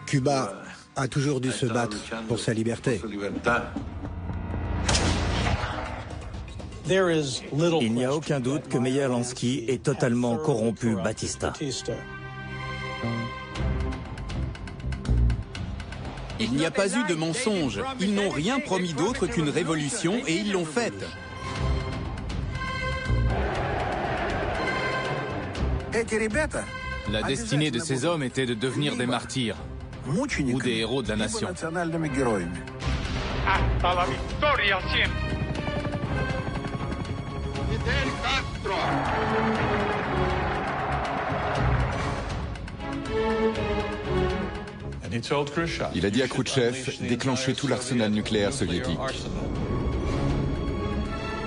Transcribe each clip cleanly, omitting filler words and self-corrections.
Cuba a toujours dû se battre pour sa liberté. Il n'y a aucun doute que Meyer Lansky ait totalement corrompu Batista. Il n'y a pas eu de mensonge. Ils n'ont rien promis d'autre qu'une révolution et ils l'ont faite. La destinée de ces hommes était de devenir des martyrs ou des héros de la nation. Hasta la victoria siempre. Fidel Castro. Il a dit à Khrouchtchev déclencher tout l'arsenal nucléaire soviétique.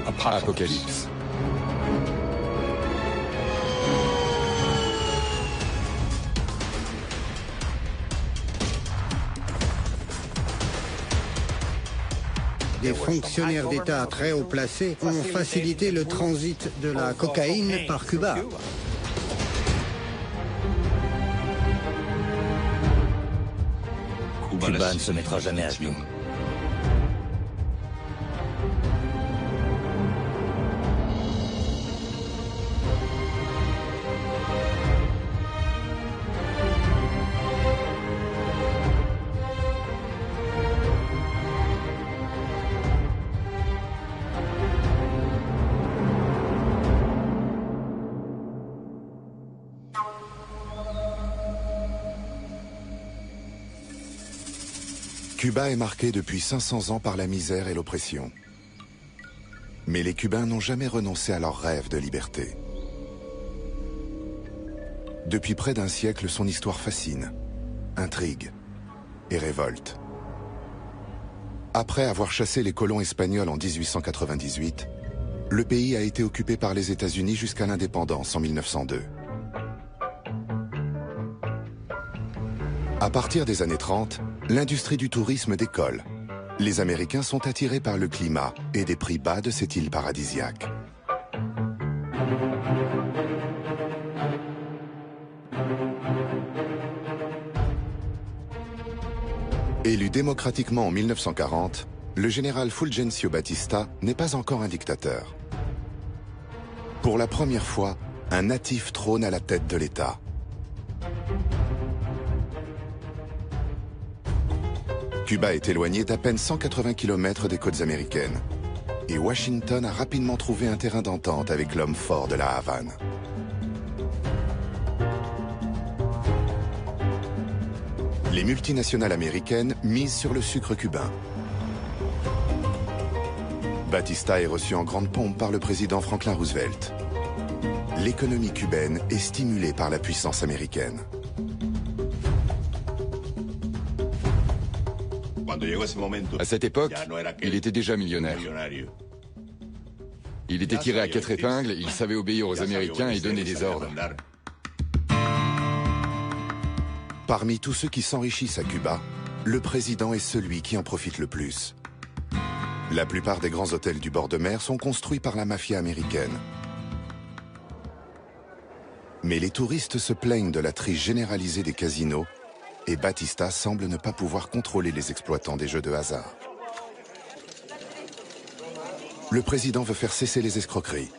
Apocalypse. Des fonctionnaires d'État très haut placés ont facilité le transit de la cocaïne par Cuba. Cuba ne se mettra jamais à genoux. Cuba est marqué depuis 500 ans par la misère et l'oppression. Mais les Cubains n'ont jamais renoncé à leur rêve de liberté. Depuis près d'un siècle, son histoire fascine, intrigue et révolte. Après avoir chassé les colons espagnols en 1898, le pays a été occupé par les États-Unis jusqu'à l'indépendance en 1902. À partir des années 30, l'industrie du tourisme décolle. Les Américains sont attirés par le climat et des prix bas de cette île paradisiaque. Élu démocratiquement en 1940, le général Fulgencio Batista n'est pas encore un dictateur. Pour la première fois, un natif trône à la tête de l'État. Cuba est éloigné d'à peine 180 km des côtes américaines. Et Washington a rapidement trouvé un terrain d'entente avec l'homme fort de la Havane. Les multinationales américaines misent sur le sucre cubain. Batista est reçu en grande pompe par le président Franklin Roosevelt. L'économie cubaine est stimulée par la puissance américaine. À cette époque, il était déjà millionnaire. Il était tiré à 4 épingles, il savait obéir aux Américains et donner des ordres. Parmi tous ceux qui s'enrichissent à Cuba, le président est celui qui en profite le plus. La plupart des grands hôtels du bord de mer sont construits par la mafia américaine. Mais les touristes se plaignent de la triche généralisée des casinos et Batista semble ne pas pouvoir contrôler les exploitants des jeux de hasard. Le président veut faire cesser les escroqueries.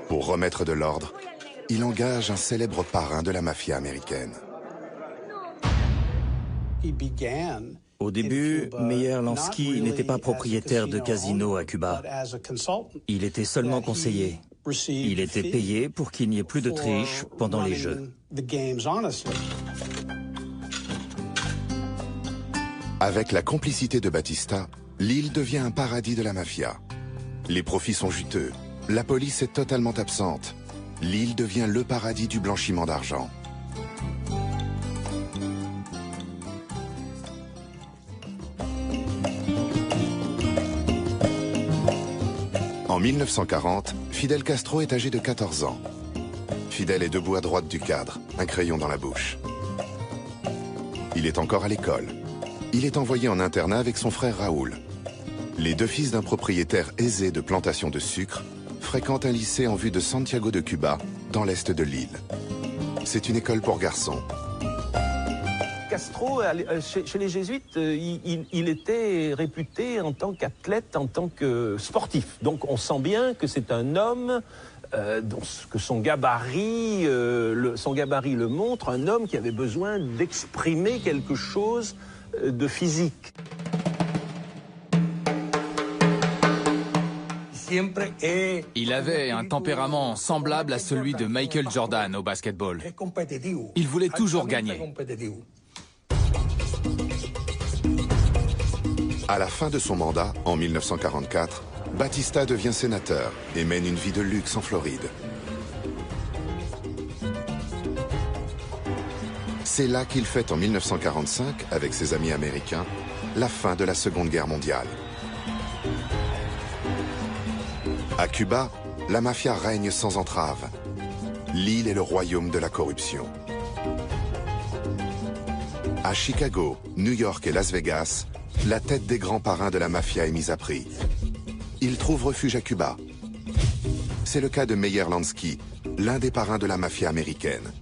Pour remettre de l'ordre, il engage un célèbre parrain de la mafia américaine. Au début, Meyer Lansky n'était pas propriétaire de casino à Cuba. Il était seulement conseiller. Il était payé pour qu'il n'y ait plus de triche pendant les jeux. Avec la complicité de Batista, l'île devient un paradis de la mafia. Les profits sont juteux, la police est totalement absente. L'île devient le paradis du blanchiment d'argent. En 1940, Fidel Castro est âgé de 14 ans. Fidel est debout à droite du cadre, un crayon dans la bouche. Il est encore à l'école. Il est envoyé en internat avec son frère Raoul. Les deux fils d'un propriétaire aisé de plantations de sucre fréquentent un lycée en vue de Santiago de Cuba, dans l'est de l'île. C'est une école pour garçons. Castro, chez les jésuites, il était réputé en tant qu'athlète, en tant que sportif. Donc on sent bien que c'est un homme, que son gabarit le montre, un homme qui avait besoin d'exprimer quelque chose de physique. Il avait un tempérament semblable à celui de Michael Jordan au basketball. Il voulait toujours gagner. À la fin de son mandat, en 1944, Batista devient sénateur et mène une vie de luxe en Floride. C'est là qu'il fête en 1945, avec ses amis américains, la fin de la Seconde Guerre mondiale. À Cuba, la mafia règne sans entrave. L'île est le royaume de la corruption. À Chicago, New York et Las Vegas, la tête des grands parrains de la mafia est mise à prix. Ils trouvent refuge à Cuba. C'est le cas de Meyer Lansky, l'un des parrains de la mafia américaine.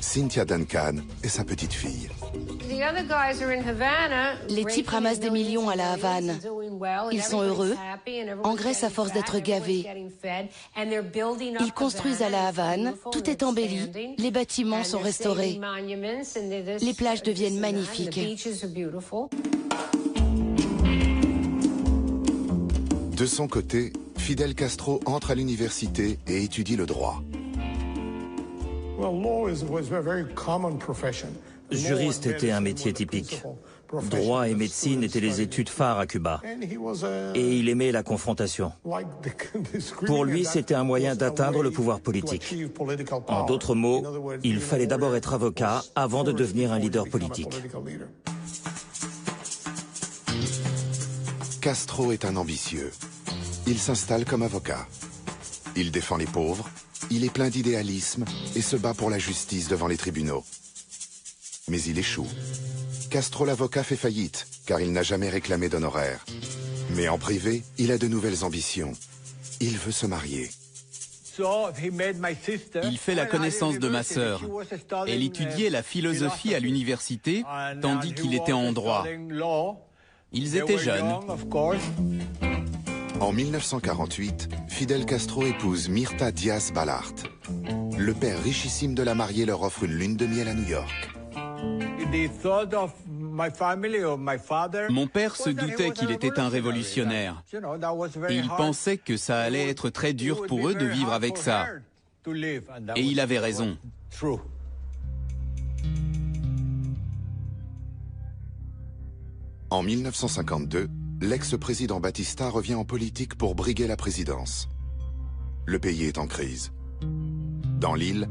Cynthia Duncan et sa petite fille. Les types ramassent des millions à la Havane. Ils sont heureux, engraissent à force d'être gavés. Ils construisent à la Havane, tout est embelli, les bâtiments sont restaurés. Les plages deviennent magnifiques. De son côté, Fidel Castro entre à l'université et étudie le droit. Juriste était un métier typique. Droit et médecine étaient les études phares à Cuba. Et il aimait la confrontation. Pour lui, c'était un moyen d'atteindre le pouvoir politique. En d'autres mots, il fallait d'abord être avocat avant de devenir un leader politique. Castro est un ambitieux. Il s'installe comme avocat. Il défend les pauvres, il est plein d'idéalisme et se bat pour la justice devant les tribunaux. Mais il échoue. Castro l'avocat fait faillite, car il n'a jamais réclamé d'honoraires. Mais en privé, il a de nouvelles ambitions. Il veut se marier. Il fait la connaissance de ma sœur. Elle étudiait la philosophie à l'université, tandis qu'il était en droit. Ils étaient jeunes. En 1948, Fidel Castro épouse Mirta Díaz Balart. Le père richissime de la mariée leur offre une lune de miel à New York. Mon père se doutait qu'il était un révolutionnaire. Et il pensait que ça allait être très dur pour eux de vivre avec ça. Et il avait raison. En 1952, l'ex-président Batista revient en politique pour briguer la présidence. Le pays est en crise. Dans l'île,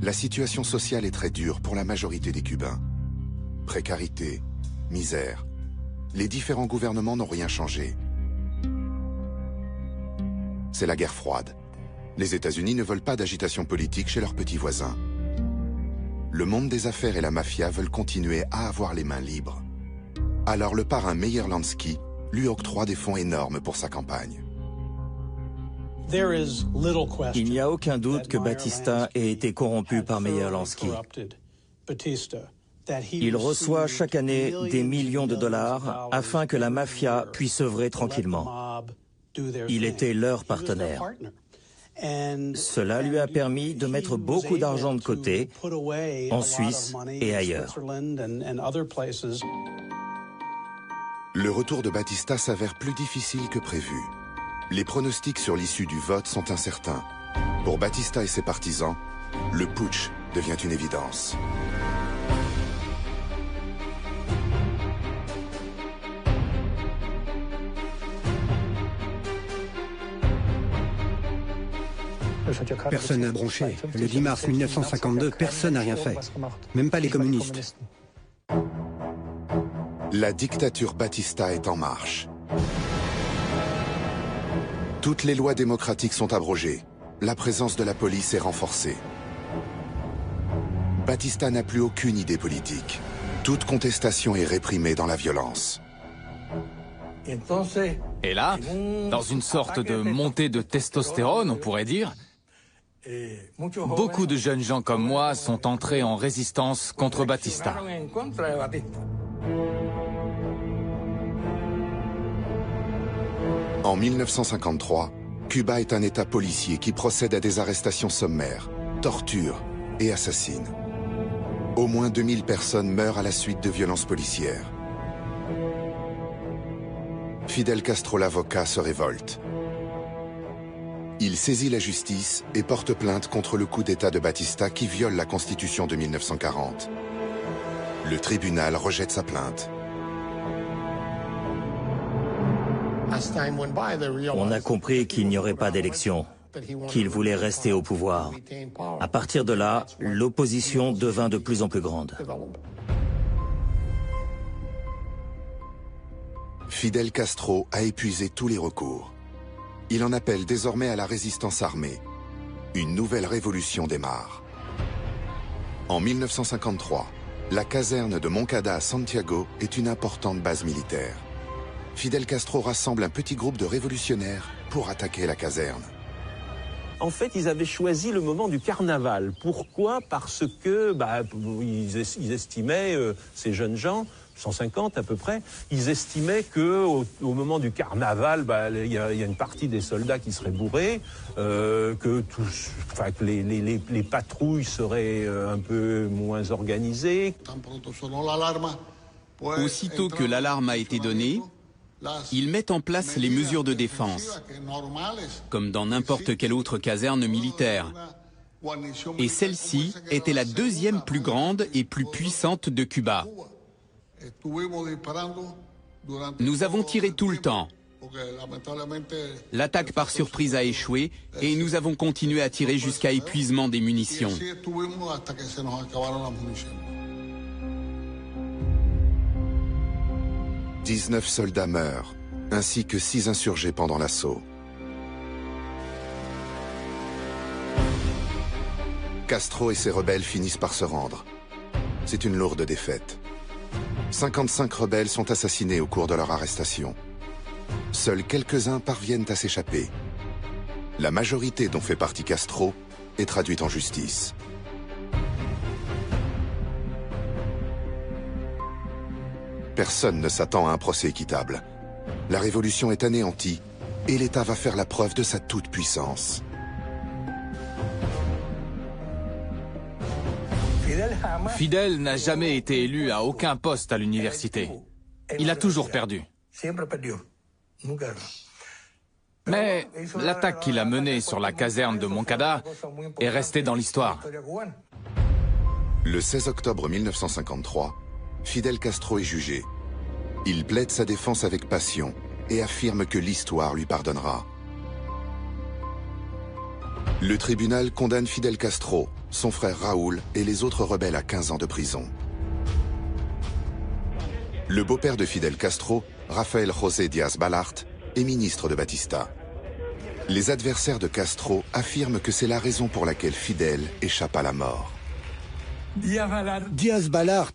la situation sociale est très dure pour la majorité des Cubains. Précarité, misère. Les différents gouvernements n'ont rien changé. C'est la guerre froide. Les États-Unis ne veulent pas d'agitation politique chez leurs petits voisins. Le monde des affaires et la mafia veulent continuer à avoir les mains libres. Alors le parrain Meyer Lansky lui octroie des fonds énormes pour sa campagne. Il n'y a aucun doute que Batista ait été corrompu par Meyer Lansky. Il reçoit chaque année des millions de dollars afin que la mafia puisse œuvrer tranquillement. Il était leur partenaire. Cela lui a permis de mettre beaucoup d'argent de côté en Suisse et ailleurs. Le retour de Batista s'avère plus difficile que prévu. Les pronostics sur l'issue du vote sont incertains. Pour Batista et ses partisans, le putsch devient une évidence. Personne n'a bronché. Le 10 mars 1952, personne n'a rien fait. Même pas les communistes. La dictature Batista est en marche. Toutes les lois démocratiques sont abrogées. La présence de la police est renforcée. Batista n'a plus aucune idée politique. Toute contestation est réprimée dans la violence. Et là, dans une sorte de montée de testostérone, on pourrait dire, Beaucoup de jeunes gens comme moi sont entrés en résistance contre Batista. En 1953, Cuba est un État policier qui procède à des arrestations sommaires, torture et assassine. Au moins 2000 personnes meurent à la suite de violences policières. Fidel Castro l'avocat se révolte. Il saisit la justice et porte plainte contre le coup d'État de Batista qui viole la Constitution de 1940. Le tribunal rejette sa plainte. On a compris qu'il n'y aurait pas d'élection, qu'il voulait rester au pouvoir. À partir de là, l'opposition devint de plus en plus grande. Fidel Castro a épuisé tous les recours. Il en appelle désormais à la résistance armée. Une nouvelle révolution démarre. En 1953, la caserne de Moncada à Santiago est une importante base militaire. Fidel Castro rassemble un petit groupe de révolutionnaires pour attaquer la caserne. En fait, ils avaient choisi le moment du carnaval. Pourquoi? Parce que ils estimaient, ces jeunes gens, 150 à peu près, ils estimaient qu'au moment du carnaval, il y a une partie des soldats qui seraient bourrés, que les patrouilles seraient un peu moins organisées. Aussitôt que l'alarme a été donnée, ils mettent en place les mesures de défense, comme dans n'importe quelle autre caserne militaire. Et celle-ci était la deuxième plus grande et plus puissante de Cuba. Nous avons tiré tout le temps. L'attaque par surprise a échoué et nous avons continué à tirer jusqu'à épuisement des munitions. 19 soldats meurent, ainsi que 6 insurgés pendant l'assaut. Castro et ses rebelles finissent par se rendre. C'est une lourde défaite. 55 rebelles sont assassinés au cours de leur arrestation. Seuls quelques-uns parviennent à s'échapper. La majorité dont fait partie Castro est traduite en justice. Personne ne s'attend à un procès équitable. La révolution est anéantie et l'État va faire la preuve de sa toute-puissance. Fidel n'a jamais été élu à aucun poste à l'université. Il a toujours perdu. Mais l'attaque qu'il a menée sur la caserne de Moncada est restée dans l'histoire. Le 16 octobre 1953, Fidel Castro est jugé. Il plaide sa défense avec passion et affirme que l'histoire lui pardonnera. Le tribunal condamne Fidel Castro, son frère Raúl et les autres rebelles à 15 ans de prison. Le beau-père de Fidel Castro, Rafael José Díaz Balart, est ministre de Batista. Les adversaires de Castro affirment que c'est la raison pour laquelle Fidel échappe à la mort. Díaz Balart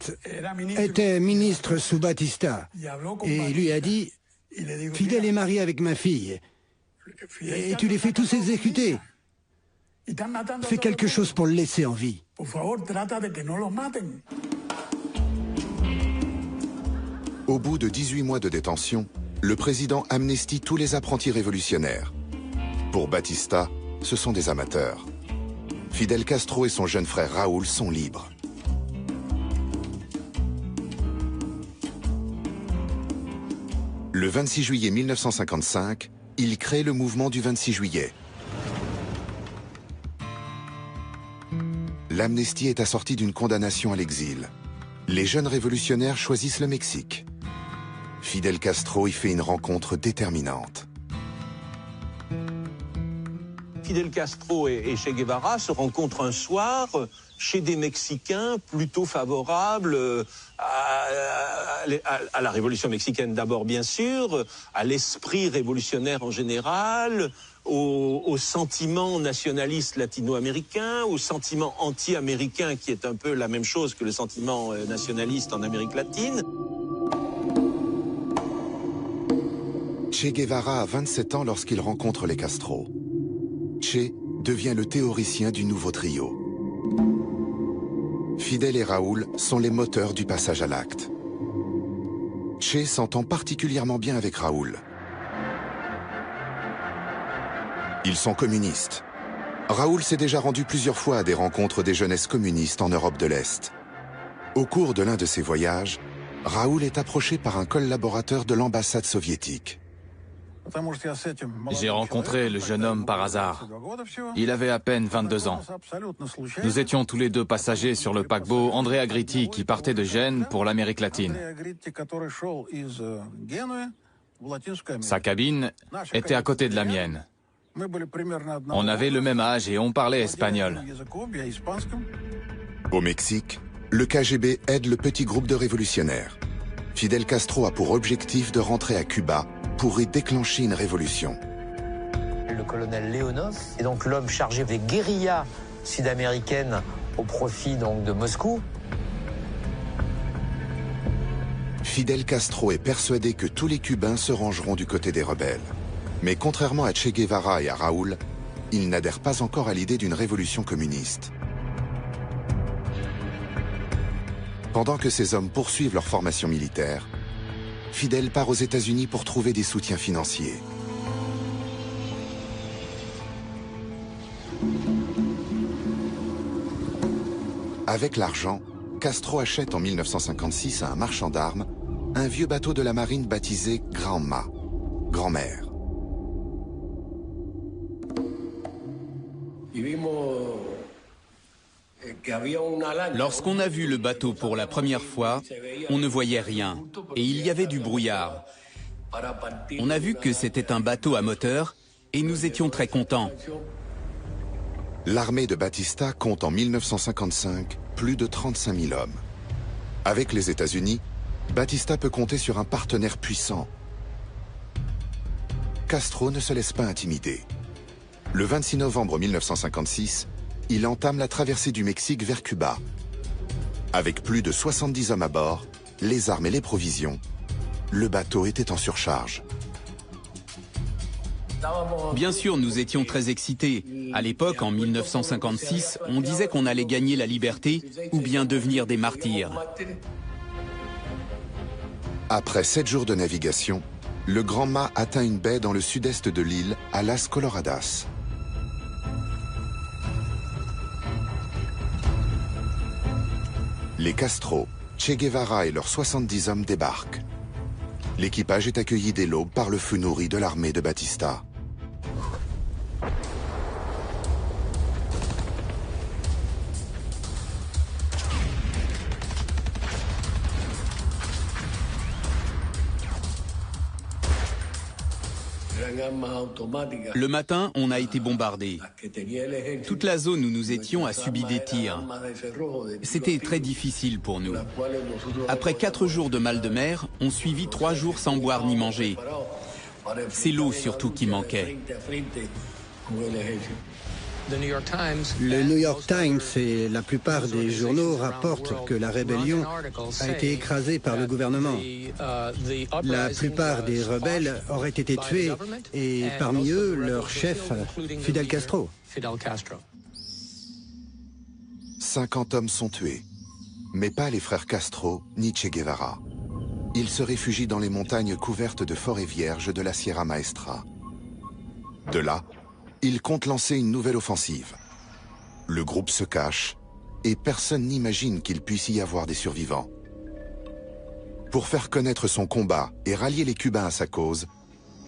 était ministre sous Batista et lui a dit « Fidel est marié avec ma fille et tu les fais tous exécuter. Fais quelque chose pour le laisser en vie. » Au bout de 18 mois de détention, le président amnistie tous les apprentis révolutionnaires. Pour Batista, ce sont des amateurs. Fidel Castro et son jeune frère Raúl sont libres. Le 26 juillet 1955, il crée le mouvement du 26 juillet. L'amnistie est assortie d'une condamnation à l'exil. Les jeunes révolutionnaires choisissent le Mexique. Fidel Castro y fait une rencontre déterminante. Fidel Castro et Che Guevara se rencontrent un soir chez des Mexicains plutôt favorables à la révolution mexicaine d'abord, bien sûr, à l'esprit révolutionnaire en général, au sentiment nationaliste latino-américain, au sentiment anti-américain qui est un peu la même chose que le sentiment nationaliste en Amérique latine. Che Guevara a 27 ans lorsqu'il rencontre les Castro. Che devient le théoricien du nouveau trio. Fidel et Raúl sont les moteurs du passage à l'acte. Che s'entend particulièrement bien avec Raúl. Ils sont communistes. Raúl s'est déjà rendu plusieurs fois à des rencontres des jeunesses communistes en Europe de l'Est. Au cours de l'un de ses voyages, Raúl est approché par un collaborateur de l'ambassade soviétique. J'ai rencontré le jeune homme par hasard. Il avait à peine 22 ans. Nous étions tous les deux passagers sur le paquebot André Agriti qui partait de Gênes pour l'Amérique latine. Sa cabine était à côté de la mienne. On avait le même âge et on parlait espagnol. Au Mexique, le KGB aide le petit groupe de révolutionnaires. Fidel Castro a pour objectif de rentrer à Cuba pour y déclencher une révolution. Le colonel Leonov est donc l'homme chargé des guérillas sud-américaines au profit donc de Moscou. Fidel Castro est persuadé que tous les Cubains se rangeront du côté des rebelles. Mais contrairement à Che Guevara et à Raúl, il n'adhère pas encore à l'idée d'une révolution communiste. Pendant que ces hommes poursuivent leur formation militaire, Fidel part aux États-Unis pour trouver des soutiens financiers. Avec l'argent, Castro achète en 1956 à un marchand d'armes un vieux bateau de la marine baptisé Granma, grand-mère. Lorsqu'on a vu le bateau pour la première fois, on ne voyait rien et il y avait du brouillard. On a vu que c'était un bateau à moteur et nous étions très contents. L'armée de Batista compte en 1955 plus de 35 000 hommes. Avec les États-Unis, Batista peut compter sur un partenaire puissant. Castro ne se laisse pas intimider. Le 26 novembre 1956, il entame la traversée du Mexique vers Cuba. Avec plus de 70 hommes à bord, les armes et les provisions, le bateau était en surcharge. Bien sûr, nous étions très excités. À l'époque, en 1956, on disait qu'on allait gagner la liberté ou bien devenir des martyrs. Après 7 jours de navigation, le Granma atteint une baie dans le sud-est de l'île, à Las Coloradas. Les Castro, Che Guevara et leurs 70 hommes débarquent. L'équipage est accueilli dès l'aube par le feu nourri de l'armée de Batista. Le matin, on a été bombardés. Toute la zone où nous étions a subi des tirs. C'était très difficile pour nous. Après 4 jours de mal de mer, on suivit 3 jours sans boire ni manger. C'est l'eau surtout qui manquait. Le New York Times et la plupart des journaux rapportent que la rébellion a été écrasée par le gouvernement. La plupart des rebelles auraient été tués et parmi eux, leur chef, Fidel Castro. 50 hommes sont tués, mais pas les frères Castro ni Che Guevara. Ils se réfugient dans les montagnes couvertes de forêts vierges de la Sierra Maestra. De là, ils comptent lancer une nouvelle offensive. Le groupe se cache et personne n'imagine qu'il puisse y avoir des survivants. Pour faire connaître son combat et rallier les Cubains à sa cause,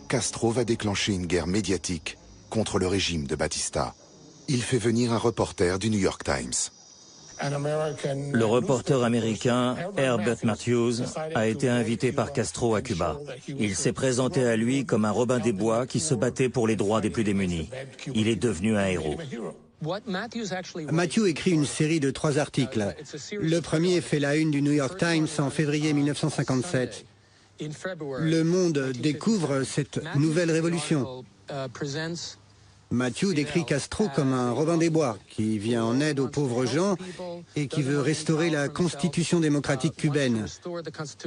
Castro va déclencher une guerre médiatique contre le régime de Batista. Il fait venir un reporter du New York Times. Le reporter américain Herbert Matthews a été invité par Castro à Cuba. Il s'est présenté à lui comme un Robin des Bois qui se battait pour les droits des plus démunis. Il est devenu un héros. Matthew écrit une série de 3 articles. Le premier fait la une du New York Times en février 1957. Le monde découvre cette nouvelle révolution. Matthew décrit Castro comme un Robin des Bois qui vient en aide aux pauvres gens et qui veut restaurer la constitution démocratique cubaine,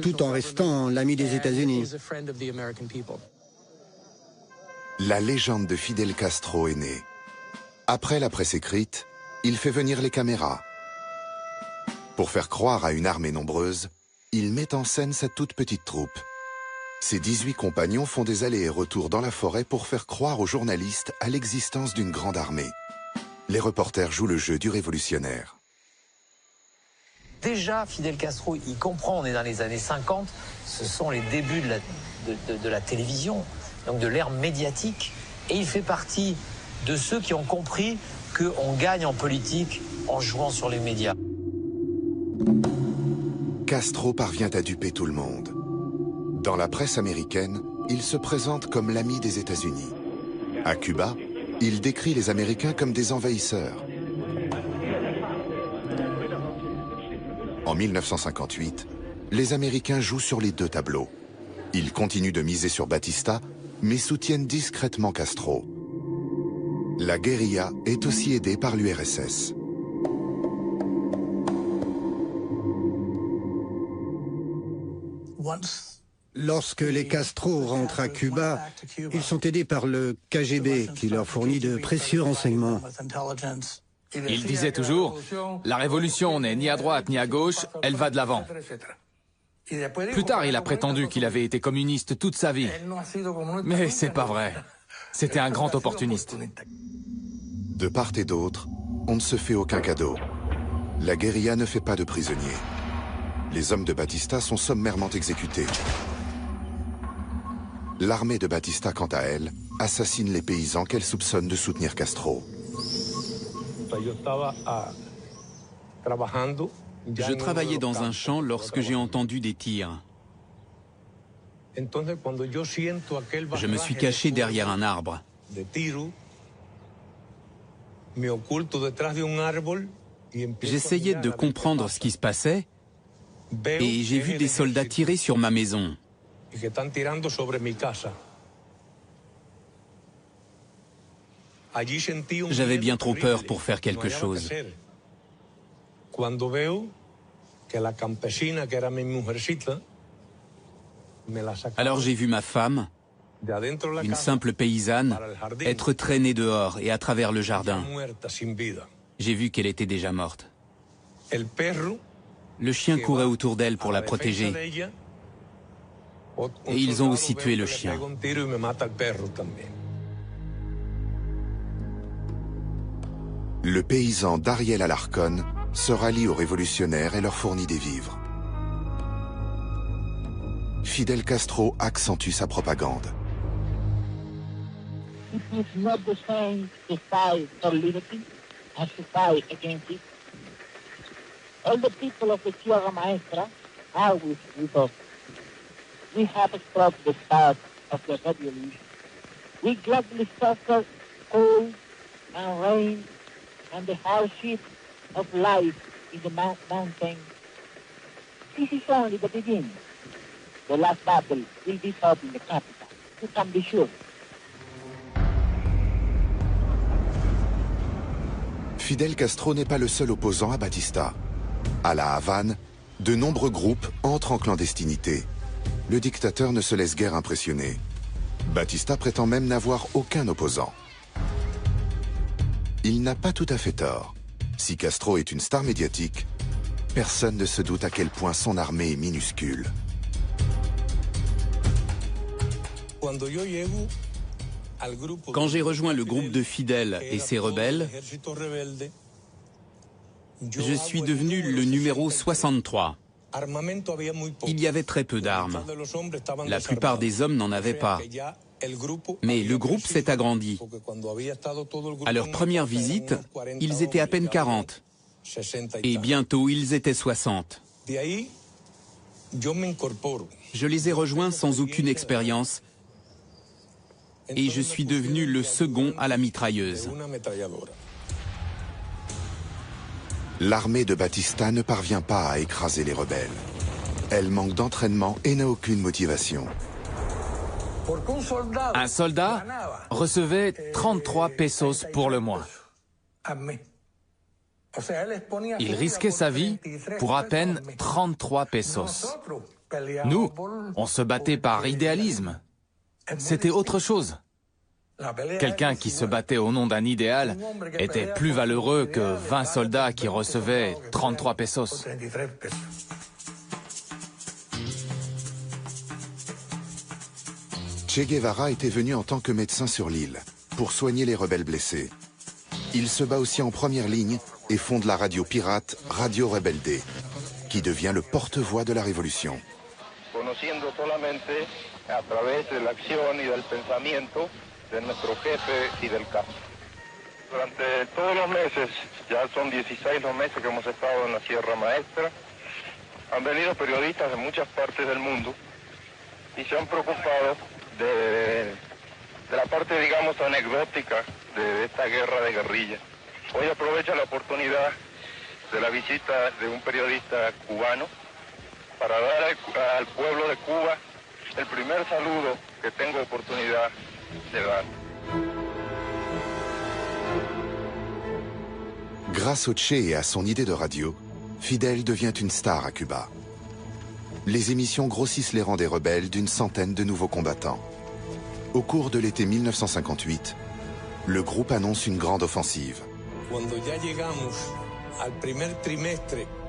tout en restant l'ami des États-Unis. La légende de Fidel Castro est née. Après la presse écrite, il fait venir les caméras. Pour faire croire à une armée nombreuse, il met en scène sa toute petite troupe. Ses 18 compagnons font des allers et retours dans la forêt pour faire croire aux journalistes à l'existence d'une grande armée. Les reporters jouent le jeu du révolutionnaire. Déjà, Fidel Castro, il comprend, on est dans les années 50, ce sont les débuts de la télévision, donc de l'ère médiatique. Et il fait partie de ceux qui ont compris qu'on gagne en politique en jouant sur les médias. Castro parvient à duper tout le monde. Dans la presse américaine, il se présente comme l'ami des États-Unis. À Cuba, il décrit les Américains comme des envahisseurs. En 1958, les Américains jouent sur les deux tableaux. Ils continuent de miser sur Batista, mais soutiennent discrètement Castro. La guérilla est aussi aidée par l'URSS. Lorsque les Castro rentrent à Cuba, ils sont aidés par le KGB qui leur fournit de précieux renseignements. Il disait toujours, la révolution n'est ni à droite ni à gauche, elle va de l'avant. Plus tard, il a prétendu qu'il avait été communiste toute sa vie. Mais c'est pas vrai. C'était un grand opportuniste. De part et d'autre, on ne se fait aucun cadeau. La guérilla ne fait pas de prisonniers. Les hommes de Batista sont sommairement exécutés. L'armée de Batista, quant à elle, assassine les paysans qu'elle soupçonne de soutenir Castro. Je travaillais dans un champ lorsque j'ai entendu des tirs. Je me suis caché derrière un arbre. J'essayais de comprendre ce qui se passait et j'ai vu des soldats tirer sur ma maison. J'avais bien trop peur pour faire quelque chose. Alors j'ai vu ma femme, une simple paysanne, être traînée dehors et à travers le jardin. J'ai vu qu'elle était déjà morte. Le chien courait autour d'elle pour la protéger. Et ils ont aussi tué le chien. Le paysan Dariel Alarcón se rallie aux révolutionnaires et leur fournit des vivres. Fidel Castro accentue sa propagande. It is not the same to fight for liberty as to fight against it. All the people of the Sierra Maestra are with us. We have stopped the start of the revolution. We gladly suffer cold and rain and the hardship of life in the mountain. This is only the beginning. The last battle will be fought in the capital. You can be sure. Fidel Castro n'est pas le seul opposant à Batista. À La Havane, de nombreux groupes entrent en clandestinité. Le dictateur ne se laisse guère impressionner. Batista prétend même n'avoir aucun opposant. Il n'a pas tout à fait tort. Si Castro est une star médiatique, personne ne se doute à quel point son armée est minuscule. Quand j'ai rejoint le groupe de Fidel et ses rebelles, je suis devenu le numéro 63. Il y avait très peu d'armes. La plupart des hommes n'en avaient pas. Mais le groupe s'est agrandi. À leur première visite, ils étaient à peine 40. Et bientôt, ils étaient 60. Je les ai rejoints sans aucune expérience. Et je suis devenu le second à la mitrailleuse. L'armée de Batista ne parvient pas à écraser les rebelles. Elle manque d'entraînement et n'a aucune motivation. Un soldat recevait 33 pesos pour le mois. Il risquait sa vie pour à peine 33 pesos. Nous, on se battait par idéalisme. C'était autre chose. Quelqu'un qui se battait au nom d'un idéal était plus valeureux que 20 soldats qui recevaient 33 pesos. Che Guevara était venu en tant que médecin sur l'île pour soigner les rebelles blessés. Il se bat aussi en première ligne et fonde la radio pirate Radio Rebelde, qui devient le porte-voix de la révolution. Conociendo solamente a través de l'acción y del pensamiento de nuestro jefe Fidel Castro. Durante todos los meses, ya son 16 los meses que hemos estado en la Sierra Maestra, han venido periodistas de muchas partes del mundo y se han preocupado de la parte, digamos, anecdótica de esta guerra de guerrilla. Hoy aprovecho la oportunidad de la visita de un periodista cubano para dar al pueblo de Cuba el primer saludo que tengo oportunidad de dar. Grâce au Che et à son idée de radio, Fidel devient une star à Cuba. Les émissions grossissent les rangs des rebelles d'une centaine de nouveaux combattants. Au cours de l'été 1958, le groupe annonce une grande offensive.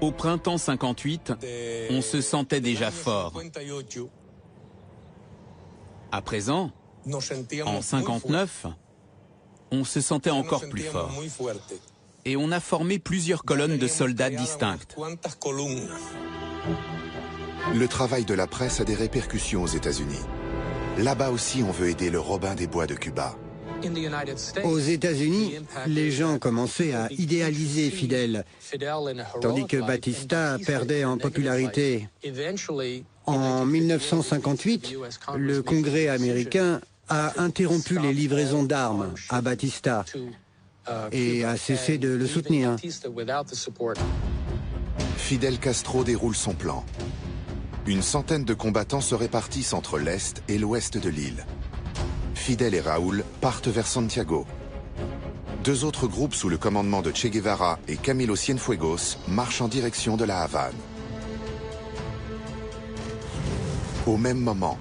Au printemps 58, on se sentait déjà fort. À présent, en 59, on se sentait encore plus fort. Et on a formé plusieurs colonnes de soldats distinctes. Le travail de la presse a des répercussions aux États-Unis. Là-bas aussi, on veut aider le Robin des Bois de Cuba. Aux États-Unis, les gens commençaient à idéaliser Fidel, tandis que Batista perdait en popularité. En 1958, le Congrès américain a interrompu les livraisons d'armes à Batista et a cessé de le soutenir. Fidel Castro déroule son plan. Une centaine de combattants se répartissent entre l'Est et l'Ouest de l'île. Fidel et Raúl partent vers Santiago. Deux autres groupes sous le commandement de Che Guevara et Camilo Cienfuegos marchent en direction de la Havane. Au même moment,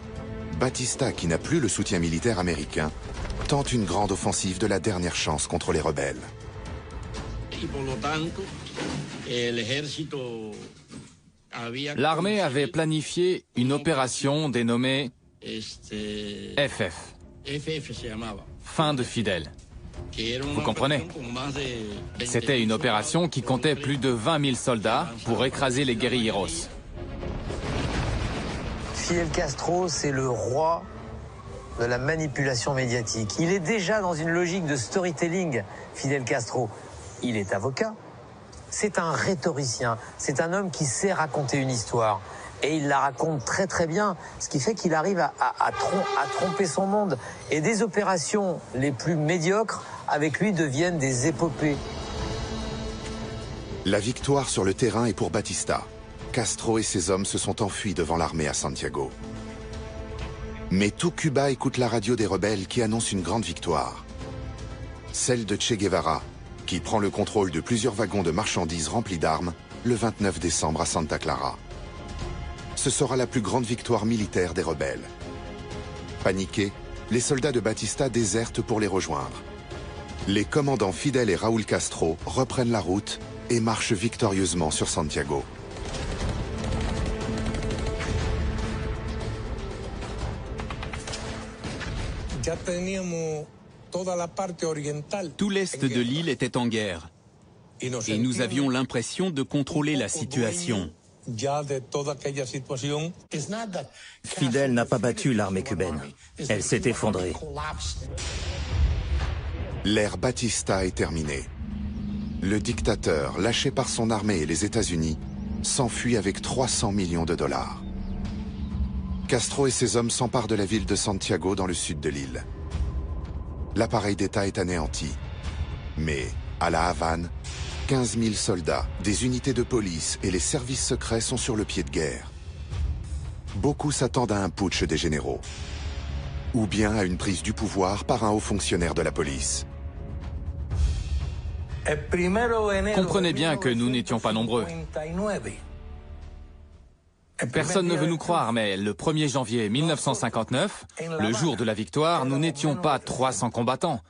Batista, qui n'a plus le soutien militaire américain, tente une grande offensive de la dernière chance contre les rebelles. L'armée avait planifié une opération dénommée FF, fin de Fidel. Vous comprenez? C'était une opération qui comptait plus de 20 000 soldats pour écraser les guérilleros. Fidel Castro, c'est le roi de la manipulation médiatique. Il est déjà dans une logique de storytelling, Fidel Castro. Il est avocat. C'est un rhétoricien. C'est un homme qui sait raconter une histoire. Et il la raconte très très bien, ce qui fait qu'il arrive à tromper son monde. Et des opérations les plus médiocres, avec lui, deviennent des épopées. La victoire sur le terrain est pour Batista. Castro et ses hommes se sont enfuis devant l'armée à Santiago. Mais tout Cuba écoute la radio des rebelles qui annonce une grande victoire. Celle de Che Guevara, qui prend le contrôle de plusieurs wagons de marchandises remplis d'armes le 29 décembre à Santa Clara. Ce sera la plus grande victoire militaire des rebelles. Paniqués, les soldats de Batista désertent pour les rejoindre. Les commandants Fidel et Raúl Castro reprennent la route et marchent victorieusement sur Santiago. Tout l'est de l'île était en guerre. Et nous avions l'impression de contrôler la situation. Fidel n'a pas battu l'armée cubaine. Elle s'est effondrée. L'ère Batista est terminée. Le dictateur, lâché par son armée et les États-Unis, s'enfuit avec 300 millions de dollars. Castro et ses hommes s'emparent de la ville de Santiago dans le sud de l'île. L'appareil d'État est anéanti. Mais, à la Havane, 15 000 soldats, des unités de police et les services secrets sont sur le pied de guerre. Beaucoup s'attendent à un putsch des généraux, ou bien à une prise du pouvoir par un haut fonctionnaire de la police. Comprenez bien que nous n'étions pas nombreux. Personne ne veut nous croire, mais le 1er janvier 1959, le jour de la victoire, nous n'étions pas 300 combattants.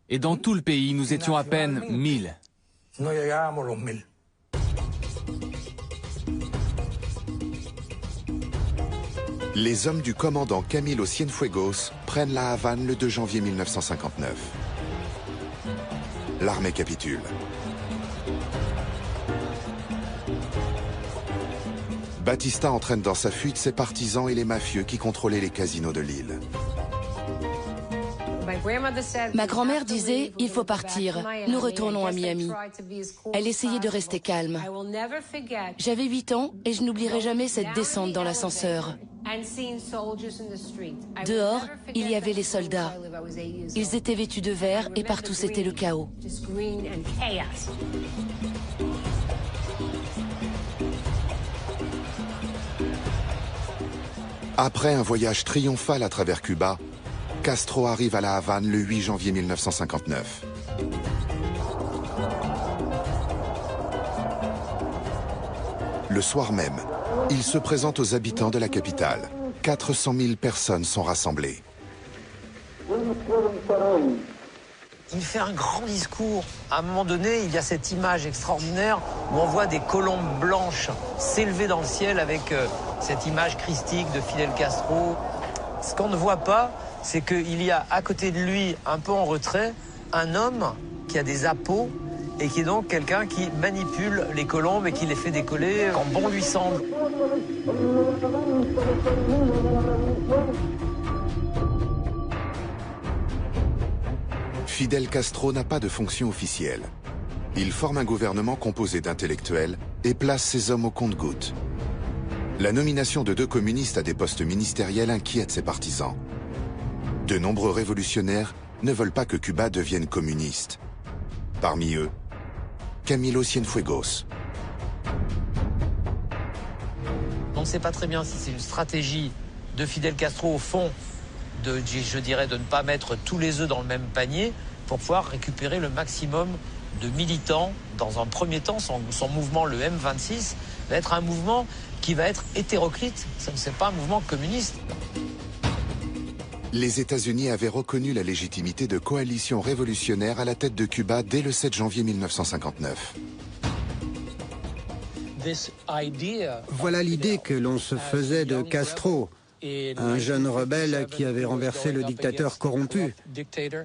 Et dans tout le pays, nous étions à peine 1000. Les hommes du commandant Camilo Cienfuegos prennent la Havane le 2 janvier 1959. L'armée capitule. Batista entraîne dans sa fuite ses partisans et les mafieux qui contrôlaient les casinos de l'île. Ma grand-mère disait « Il faut partir, nous retournons à Miami ». Elle essayait de rester calme. J'avais 8 ans et je n'oublierai jamais cette descente dans l'ascenseur. Dehors, il y avait les soldats. Ils étaient vêtus de vert et partout c'était le chaos. Après un voyage triomphal à travers Cuba, Castro arrive à la Havane le 8 janvier 1959. Le soir même, il se présente aux habitants de la capitale. 400 000 personnes sont rassemblées. Il fait un grand discours. À un moment donné, il y a cette image extraordinaire où on voit des colombes blanches s'élever dans le ciel avec cette image christique de Fidel Castro. Ce qu'on ne voit pas, c'est qu'il y a à côté de lui, un peu en retrait, un homme qui a des appos et qui est donc quelqu'un qui manipule les colombes et qui les fait décoller quand bon lui semble. Fidel Castro n'a pas de fonction officielle. Il forme un gouvernement composé d'intellectuels et place ses hommes au compte-gouttes. La nomination de 2 communistes à des postes ministériels inquiète ses partisans. De nombreux révolutionnaires ne veulent pas que Cuba devienne communiste. Parmi eux, Camilo Cienfuegos. On ne sait pas très bien si c'est une stratégie de Fidel Castro au fond, je dirais, de ne pas mettre tous les œufs dans le même panier pour pouvoir récupérer le maximum de militants. Dans un premier temps, son mouvement, le M26, va être un mouvement qui va être hétéroclite. Ce n'est pas un mouvement communiste. Les États-Unis avaient reconnu la légitimité de coalitions révolutionnaires à la tête de Cuba dès le 7 janvier 1959. Voilà l'idée que l'on se faisait de Castro, un jeune rebelle qui avait renversé le dictateur corrompu,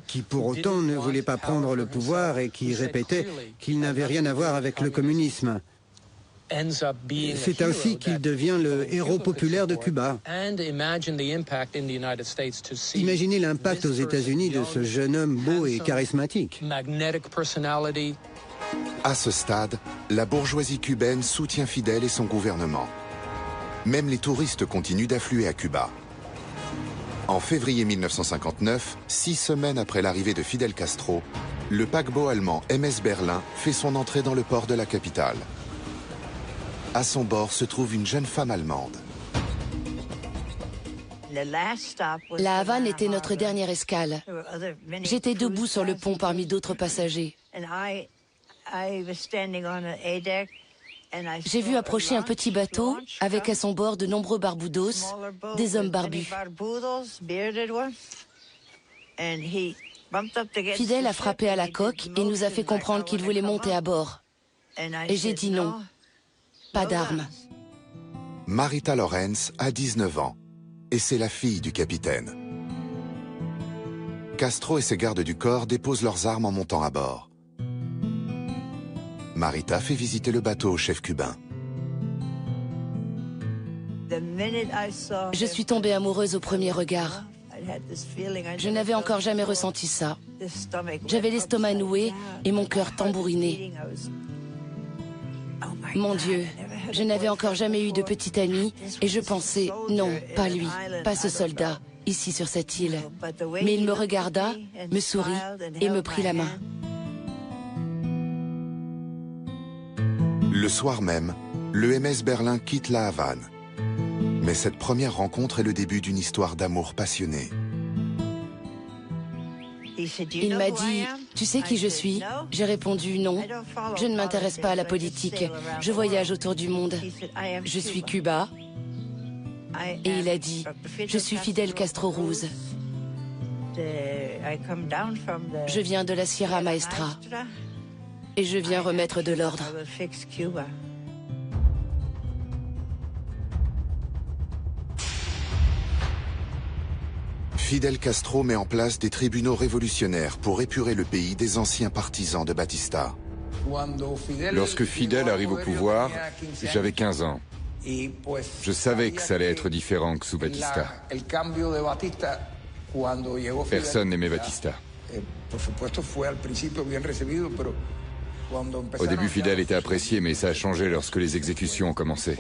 qui pour autant ne voulait pas prendre le pouvoir et qui répétait qu'il n'avait rien à voir avec le communisme. C'est ainsi qu'il devient le héros populaire de Cuba. Imaginez l'impact aux États-Unis de ce jeune homme beau et charismatique. À ce stade, la bourgeoisie cubaine soutient Fidel et son gouvernement. Même les touristes continuent d'affluer à Cuba. En février 1959, 6 semaines après l'arrivée de Fidel Castro, le paquebot allemand MS Berlin fait son entrée dans le port de la capitale. À son bord se trouve une jeune femme allemande. La Havane était notre dernière escale. J'étais debout sur le pont parmi d'autres passagers. J'ai vu approcher un petit bateau avec à son bord de nombreux barboudos, des hommes barbus. Fidel a frappé à la coque et nous a fait comprendre qu'il voulait monter à bord. Et j'ai dit non, pas d'armes. Marita Lorenz a 19 ans et c'est la fille du capitaine. Castro et ses gardes du corps déposent leurs armes en montant à bord. Marita fait visiter le bateau au chef cubain. Je suis tombée amoureuse au premier regard. Je n'avais encore jamais ressenti ça. J'avais l'estomac noué et mon cœur tambouriné. Mon Dieu, je n'avais encore jamais eu de petit ami et je pensais, non, pas lui, pas ce soldat, ici sur cette île. Mais il me regarda, me sourit et me prit la main. Le soir même, le MS Berlin quitte la Havane. Mais cette première rencontre est le début d'une histoire d'amour passionné. Il m'a dit, tu sais qui je suis? J'ai répondu non, je ne m'intéresse pas à la politique, je voyage autour du monde. Je suis Cuba. Et il a dit, je suis Fidel Castro Ruz. Je viens de la Sierra Maestra et je viens remettre de l'ordre. Fidel Castro met en place des tribunaux révolutionnaires pour épurer le pays des anciens partisans de Batista. Lorsque Fidel arrive au pouvoir, j'avais 15 ans. Je savais que ça allait être différent que sous Batista. Personne n'aimait Batista. Au début, Fidel était apprécié, mais ça a changé lorsque les exécutions ont commencé.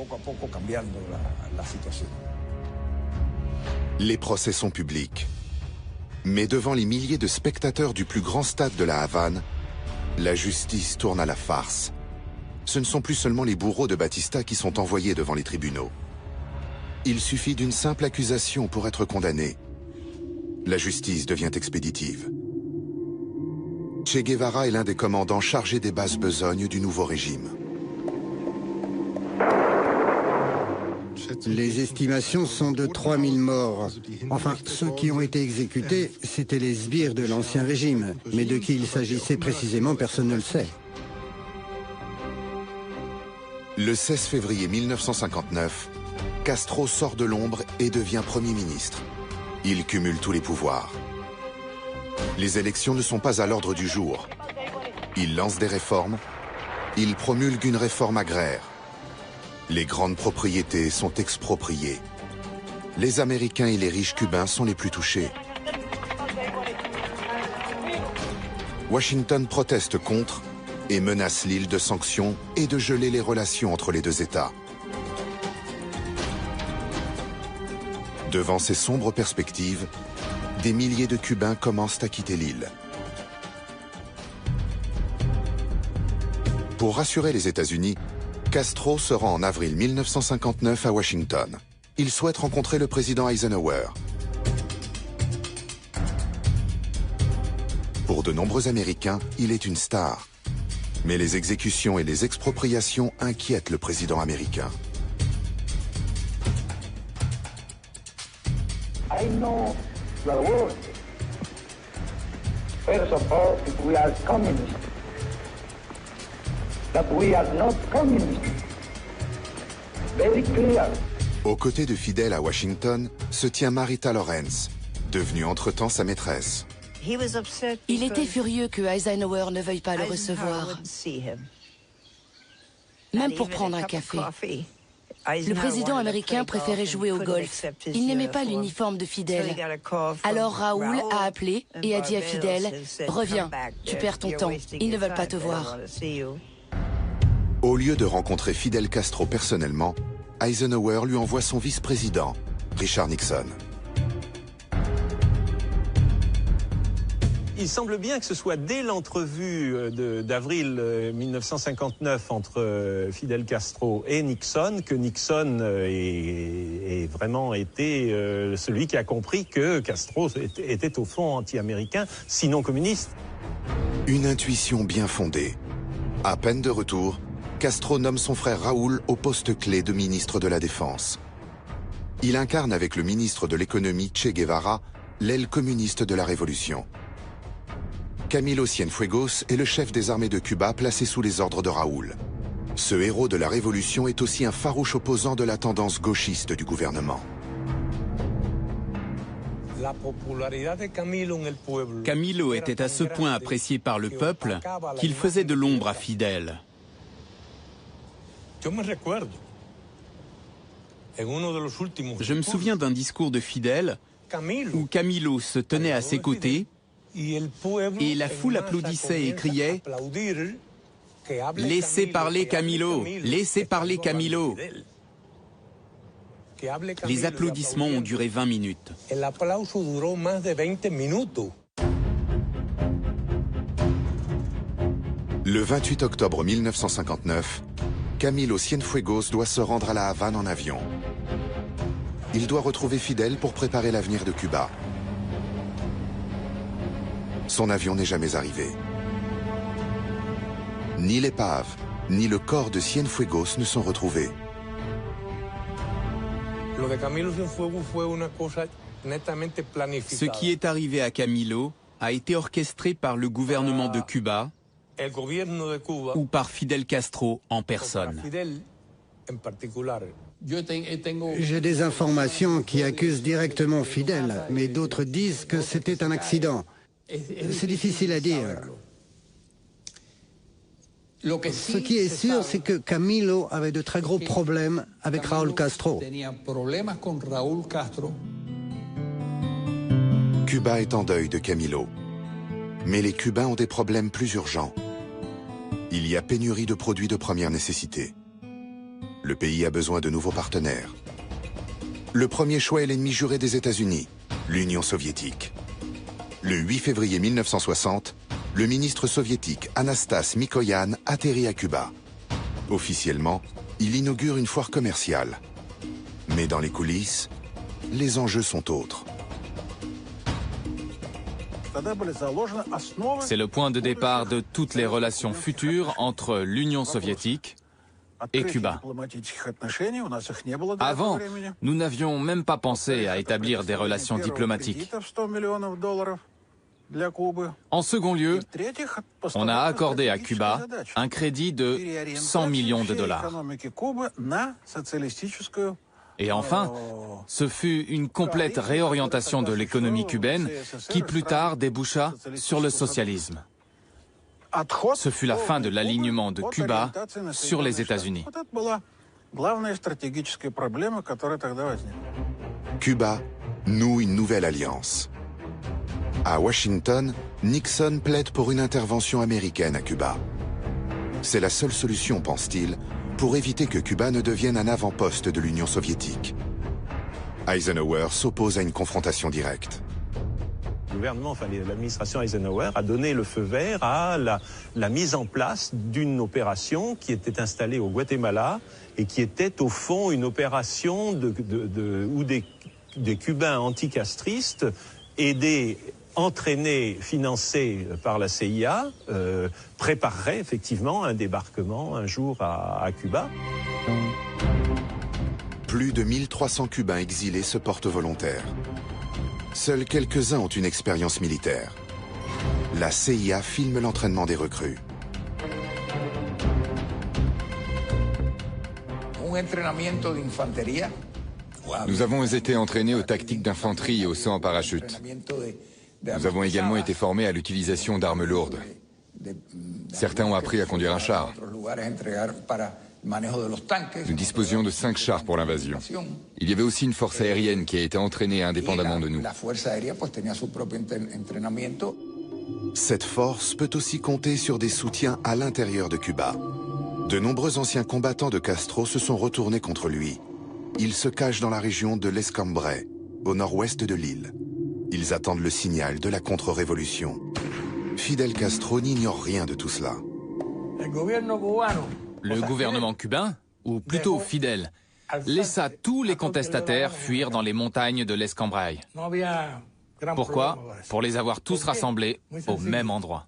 Les procès sont publics. Mais devant les milliers de spectateurs du plus grand stade de la Havane, la justice tourne à la farce. Ce ne sont plus seulement les bourreaux de Batista qui sont envoyés devant les tribunaux. Il suffit d'une simple accusation pour être condamné. La justice devient expéditive. Che Guevara est l'un des commandants chargés des basses besognes du nouveau régime. Les estimations sont de 3000 morts. Enfin, ceux qui ont été exécutés, c'étaient les sbires de l'ancien régime. Mais de qui il s'agissait précisément, personne ne le sait. Le 16 février 1959, Castro sort de l'ombre et devient Premier ministre. Il cumule tous les pouvoirs. Les élections ne sont pas à l'ordre du jour. Il lance des réformes. Il promulgue une réforme agraire. Les grandes propriétés sont expropriées. Les Américains et les riches cubains sont les plus touchés. Washington proteste contre et menace l'île de sanctions et de geler les relations entre les deux États. Devant ces sombres perspectives, des milliers de Cubains commencent à quitter l'île. Pour rassurer les États-Unis, Castro se rend en avril 1959 à Washington. Il souhaite rencontrer le président Eisenhower. Pour de nombreux Américains, il est une star. Mais les exécutions et les expropriations inquiètent le président américain. I know the world. First of all, we are communists. But we are not communists. Very clear. Aux côtés de Fidel à Washington se tient Marita Lawrence, devenue entre-temps sa maîtresse. Il était furieux que Eisenhower ne veuille pas le recevoir, même pour prendre un café. Le président américain préférait jouer au golf. Il n'aimait pas l'uniforme de Fidel. Alors Raoul a appelé et a dit à Fidel, « Reviens, tu perds ton temps, ils ne veulent pas te voir. » Au lieu de rencontrer Fidel Castro personnellement, Eisenhower lui envoie son vice-président, Richard Nixon. Il semble bien que ce soit dès l'entrevue d'avril 1959 entre Fidel Castro et Nixon que Nixon est vraiment été celui qui a compris que Castro était au fond anti-américain, sinon communiste. Une intuition bien fondée. À peine de retour, Castro nomme son frère Raoul au poste clé de ministre de la Défense. Il incarne avec le ministre de l'économie Che Guevara l'aile communiste de la Révolution. Camilo Cienfuegos est le chef des armées de Cuba placé sous les ordres de Raoul. Ce héros de la Révolution est aussi un farouche opposant de la tendance gauchiste du gouvernement. Camilo était à ce point apprécié par le peuple qu'il faisait de l'ombre à Fidel. Je me souviens d'un discours de Fidel où Camilo se tenait à ses côtés et la foule applaudissait et criait « Laissez parler Camilo, laissez parler Camilo ». Les applaudissements ont duré 20 minutes. Le 28 octobre 1959, Camilo Cienfuegos doit se rendre à la Havane en avion. Il doit retrouver Fidel pour préparer l'avenir de Cuba. son avion n'est jamais arrivé. Ni l'épave, ni le corps de Cienfuegos ne sont retrouvés. Ce qui est arrivé à Camilo a été orchestré par le gouvernement de Cuba ou par Fidel Castro en personne. J'ai des informations qui accusent directement Fidel, mais d'autres disent que c'était un accident. C'est difficile à dire. Ce qui est sûr, c'est que Camilo avait de très gros problèmes avec Raúl Castro. Cuba est en deuil de Camilo. Mais les Cubains ont des problèmes plus urgents. Il y a pénurie de produits de première nécessité. Le pays a besoin de nouveaux partenaires. Le premier choix est l'ennemi juré des États-Unis, l'Union soviétique. Le 8 février 1960, le ministre soviétique Anastas Mikoyan atterrit à Cuba. Officiellement, il inaugure une foire commerciale. Mais dans les coulisses, les enjeux sont autres. C'est le point de départ de toutes les relations futures entre l'Union soviétique et Cuba. Avant, nous n'avions même pas pensé à établir des relations diplomatiques. En second lieu, on a accordé à Cuba un crédit de 100 millions de dollars. Et enfin, ce fut une complète réorientation de l'économie cubaine qui plus tard déboucha sur le socialisme. Ce fut la fin de l'alignement de Cuba sur les États-Unis. Cuba noue une nouvelle alliance. À Washington, Nixon plaide pour une intervention américaine à Cuba. C'est la seule solution, pense-t-il, pour éviter que Cuba ne devienne un avant-poste de l'Union soviétique. Eisenhower s'oppose à une confrontation directe. L'administration Eisenhower a donné le feu vert à la mise en place d'une opération qui était installée au Guatemala et qui était au fond une opération où des Cubains anticastristes aidés, entraînés, financés par la CIA, prépareraient effectivement un débarquement un jour à Cuba. Plus de 1300 Cubains exilés se portent volontaires. Seuls quelques-uns ont une expérience militaire. La CIA filme l'entraînement des recrues. Nous avons été entraînés aux tactiques d'infanterie et au saut en parachute. Nous avons également été formés à l'utilisation d'armes lourdes. Certains ont appris à conduire un char. Nous disposions de 5 chars pour l'invasion. Il y avait aussi une force aérienne qui a été entraînée indépendamment de nous. Cette force peut aussi compter sur des soutiens à l'intérieur de Cuba. De nombreux anciens combattants de Castro se sont retournés contre lui. Ils se cachent dans la région de l'Escambray, au nord-ouest de l'île. Ils attendent le signal de la contre-révolution. Fidel Castro n'ignore rien de tout cela. Le gouvernement cubain, ou plutôt Fidel, laissa tous les contestataires fuir dans les montagnes de l'Escambray. Pourquoi? Pour les avoir tous rassemblés au même endroit.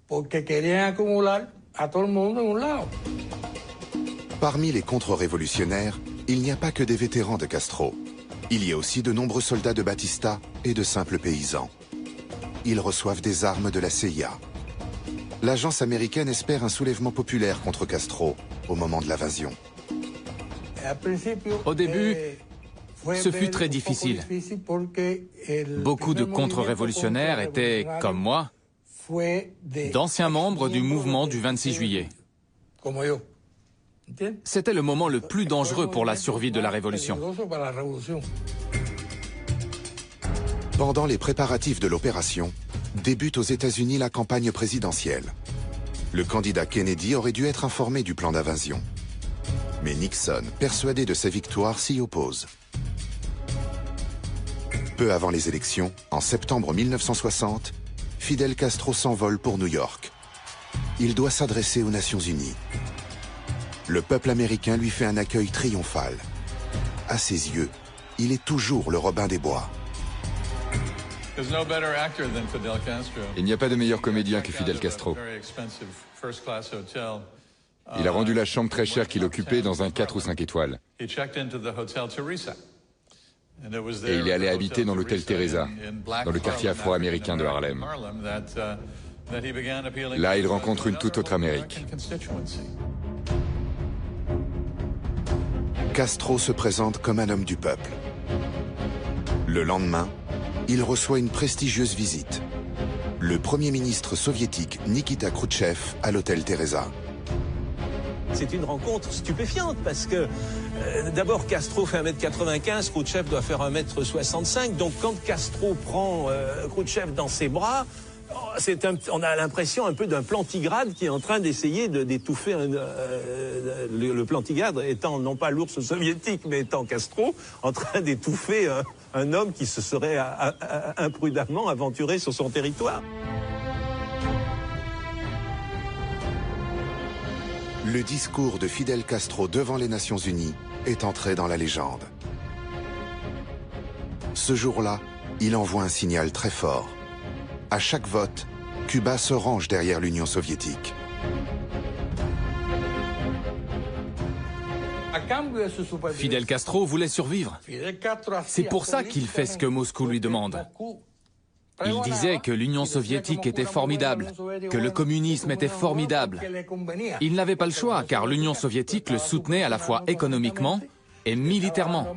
Parmi les contre-révolutionnaires, il n'y a pas que des vétérans de Castro. Il y a aussi de nombreux soldats de Batista et de simples paysans. Ils reçoivent des armes de la CIA. L'agence américaine espère un soulèvement populaire contre Castro au moment de l'invasion. Au début, ce fut très difficile. Beaucoup de contre-révolutionnaires étaient, comme moi, d'anciens membres du mouvement du 26 juillet. C'était le moment le plus dangereux pour la survie de la révolution. Pendant les préparatifs de l'opération, débute aux États-Unis la campagne présidentielle. Le candidat Kennedy aurait dû être informé du plan d'invasion. Mais Nixon, persuadé de sa victoire, s'y oppose. Peu avant les élections, en septembre 1960, Fidel Castro s'envole pour New York. Il doit s'adresser aux Nations Unies. Le peuple américain lui fait un accueil triomphal. À ses yeux, il est toujours le Robin des Bois. Il n'y a pas de meilleur comédien que Fidel Castro. Il a rendu la chambre très chère qu'il occupait dans un 4 ou 5 étoiles. Et il est allé habiter dans l'hôtel Teresa, dans le quartier afro-américain de Harlem. Là, il rencontre une toute autre Amérique. Castro se présente comme un homme du peuple. Le lendemain, il reçoit une prestigieuse visite. Le premier ministre soviétique Nikita Khrouchtchev à l'hôtel Teresa. C'est une rencontre stupéfiante parce que d'abord Castro fait 1m95, Khrouchtchev doit faire 1m65. Donc quand Castro prend Khrouchtchev dans ses bras, on a l'impression un peu d'un plantigrade qui est en train d'essayer d'étouffer le plantigrade étant non pas l'ours soviétique mais étant Castro, en train d'étouffer un homme qui se serait imprudemment aventuré sur son territoire. Le discours de Fidel Castro devant les Nations Unies est entré dans la légende. Ce jour-là, il envoie un signal très fort. À chaque vote, Cuba se range derrière l'Union soviétique. Fidel Castro voulait survivre. C'est pour ça qu'il fait ce que Moscou lui demande. Il disait que l'Union soviétique était formidable, que le communisme était formidable. Il n'avait pas le choix, car l'Union soviétique le soutenait à la fois économiquement et militairement.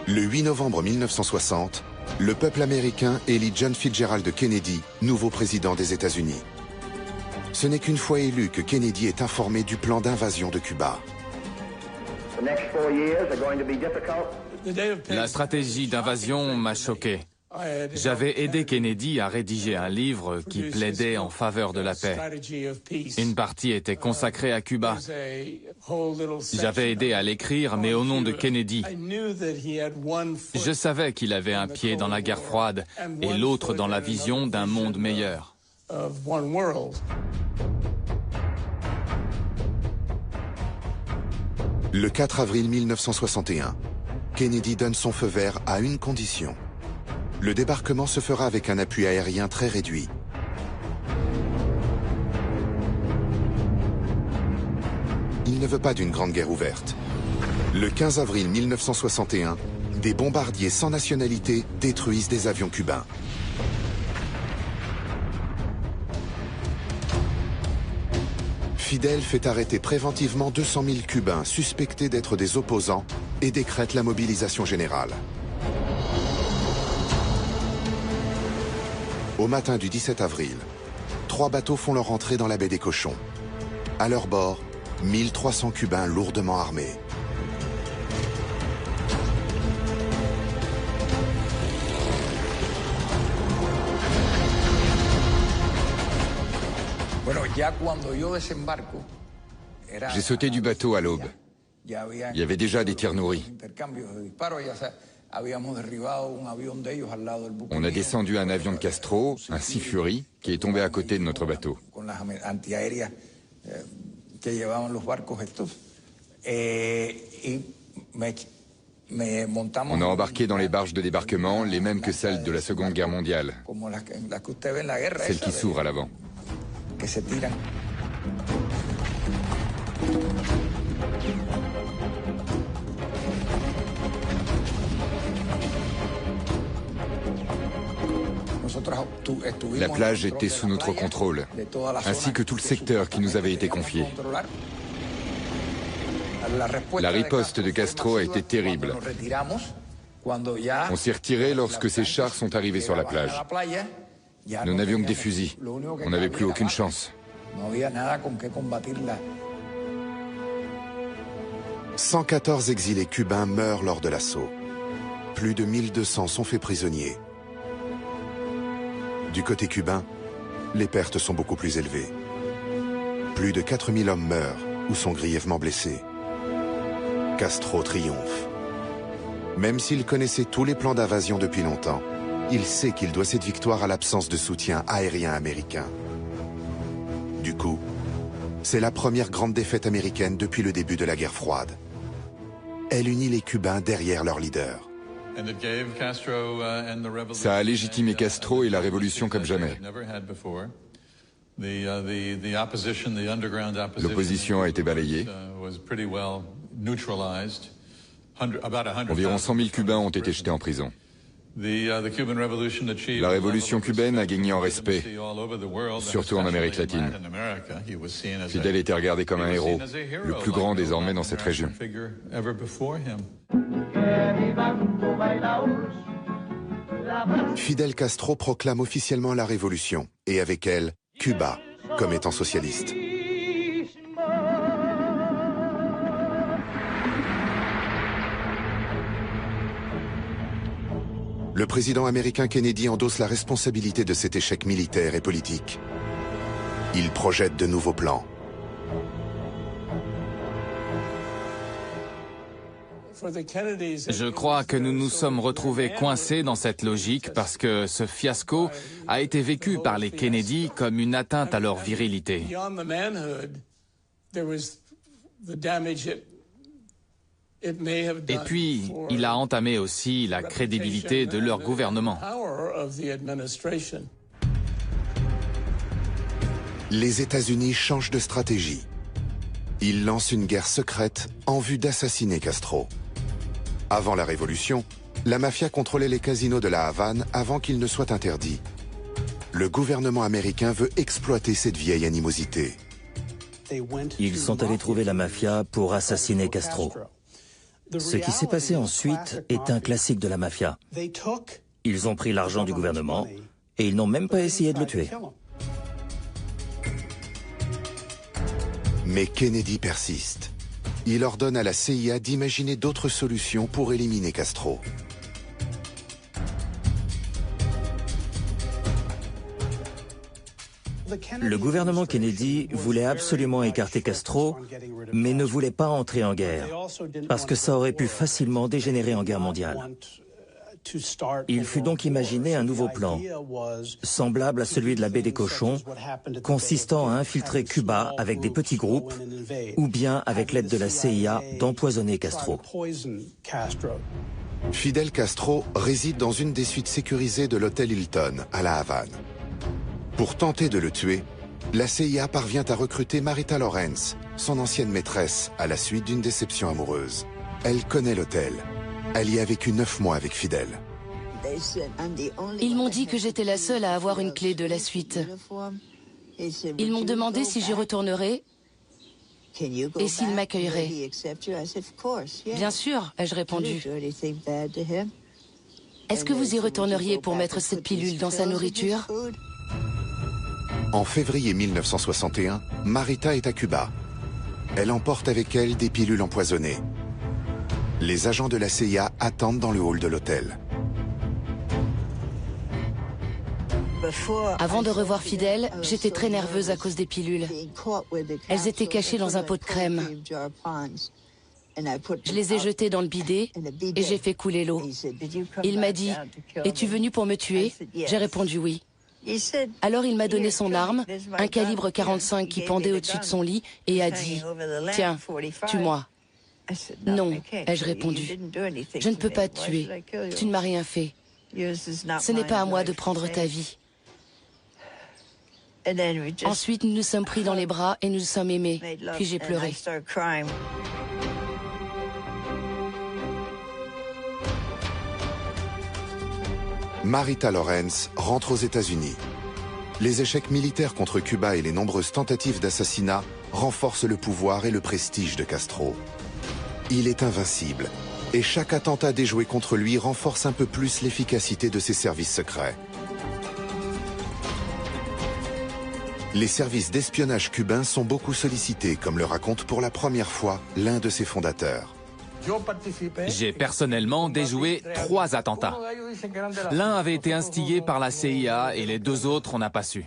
Le 8 novembre 1960, le peuple américain élit John Fitzgerald Kennedy, nouveau président des États-Unis. Ce n'est qu'une fois élu que Kennedy est informé du plan d'invasion de Cuba. La stratégie d'invasion m'a choqué. J'avais aidé Kennedy à rédiger un livre qui plaidait en faveur de la paix. Une partie était consacrée à Cuba. J'avais aidé à l'écrire, mais au nom de Kennedy. Je savais qu'il avait un pied dans la guerre froide et l'autre dans la vision d'un monde meilleur. Le 4 avril 1961, Kennedy donne son feu vert à une condition. Le débarquement se fera avec un appui aérien très réduit. Il ne veut pas d'une grande guerre ouverte. Le 15 avril 1961, des bombardiers sans nationalité détruisent des avions cubains. Fidel fait arrêter préventivement 200 000 Cubains suspectés d'être des opposants et décrète la mobilisation générale. Au matin du 17 avril, 3 bateaux font leur entrée dans la baie des Cochons. À leur bord, 1300 Cubains lourdement armés. J'ai sauté du bateau à l'aube. Il y avait déjà des tirs nourris. On a descendu un avion de Castro, un Sea Fury, qui est tombé à côté de notre bateau. On a embarqué dans les barges de débarquement, les mêmes que celles de la Seconde Guerre mondiale, celles qui s'ouvrent à l'avant. La plage était sous notre contrôle, ainsi que tout le secteur qui nous avait été confié. La riposte de Castro a été terrible. On s'est retiré lorsque ces chars sont arrivés sur la plage. Nous n'avions que des fusils. On n'avait plus aucune chance. 114 exilés cubains meurent lors de l'assaut. Plus de 1200 sont faits prisonniers. Du côté cubain, les pertes sont beaucoup plus élevées. Plus de 4000 hommes meurent ou sont grièvement blessés. Castro triomphe. Même s'il connaissait tous les plans d'invasion depuis longtemps, il sait qu'il doit cette victoire à l'absence de soutien aérien américain. Du coup, c'est la première grande défaite américaine depuis le début de la guerre froide. elle unit les Cubains derrière leur leader. Ça a légitimé Castro et la révolution comme jamais. L'opposition a été balayée. Environ 100 000 Cubains ont été jetés en prison. La révolution cubaine a gagné en respect, surtout en Amérique latine. Fidel était regardé comme un héros, le plus grand désormais dans cette région. Fidel Castro proclame officiellement la révolution, et avec elle, Cuba, comme étant socialiste. Le président américain Kennedy endosse la responsabilité de cet échec militaire et politique. Il projette de nouveaux plans. Je crois que nous nous sommes retrouvés coincés dans cette logique parce que ce fiasco a été vécu par les Kennedy comme une atteinte à leur virilité. Et puis, il a entamé aussi la crédibilité de leur gouvernement. Les États-Unis changent de stratégie. Ils lancent une guerre secrète en vue d'assassiner Castro. Avant la Révolution, la mafia contrôlait les casinos de la Havane avant qu'ils ne soient interdits. Le gouvernement américain veut exploiter cette vieille animosité. Ils sont allés trouver la mafia pour assassiner Castro. Ce qui s'est passé ensuite est un classique de la mafia. Ils ont pris l'argent du gouvernement et ils n'ont même pas essayé de le tuer. Mais Kennedy persiste. Il ordonne à la CIA d'imaginer d'autres solutions pour éliminer Castro. Le gouvernement Kennedy voulait absolument écarter Castro, mais ne voulait pas entrer en guerre, parce que ça aurait pu facilement dégénérer en guerre mondiale. Il fut donc imaginé un nouveau plan, semblable à celui de la baie des Cochons, consistant à infiltrer Cuba avec des petits groupes, ou bien avec l'aide de la CIA d'empoisonner Castro. Fidel Castro réside dans une des suites sécurisées de l'hôtel Hilton, à La Havane. Pour tenter de le tuer, la CIA parvient à recruter Marita Lawrence, son ancienne maîtresse, à la suite d'une déception amoureuse. Elle connaît l'hôtel. Elle y a vécu 9 mois avec Fidel. Ils m'ont dit que j'étais la seule à avoir une clé de la suite. Ils m'ont demandé si j'y retournerais et s'ils m'accueilleraient. Bien sûr, ai-je répondu. Est-ce que vous y retourneriez pour mettre cette pilule dans sa nourriture ? En février 1961, Marita est à Cuba. Elle emporte avec elle des pilules empoisonnées. Les agents de la CIA attendent dans le hall de l'hôtel. Avant de revoir Fidel, j'étais très nerveuse à cause des pilules. Elles étaient cachées dans un pot de crème. Je les ai jetées dans le bidet et j'ai fait couler l'eau. Il m'a dit « Es-tu venu pour me tuer ?» J'ai répondu « Oui ». Alors il m'a donné son arme, un calibre 45 qui pendait au-dessus de son lit, et a dit « Tiens, tue-moi ». Non, ai-je répondu. Je ne peux pas te tuer. Tu ne m'as rien fait. Ce n'est pas à moi de prendre ta vie. Ensuite, nous nous sommes pris dans les bras et nous nous sommes aimés. Puis j'ai pleuré. Marita Lawrence rentre aux États-Unis. Les échecs militaires contre Cuba et les nombreuses tentatives d'assassinat renforcent le pouvoir et le prestige de Castro. Il est invincible, et chaque attentat déjoué contre lui renforce un peu plus l'efficacité de ses services secrets. Les services d'espionnage cubains sont beaucoup sollicités, comme le raconte pour la première fois l'un de ses fondateurs. J'ai personnellement déjoué 3 attentats. L'un avait été instigé par la CIA et les 2 autres, on n'a pas su.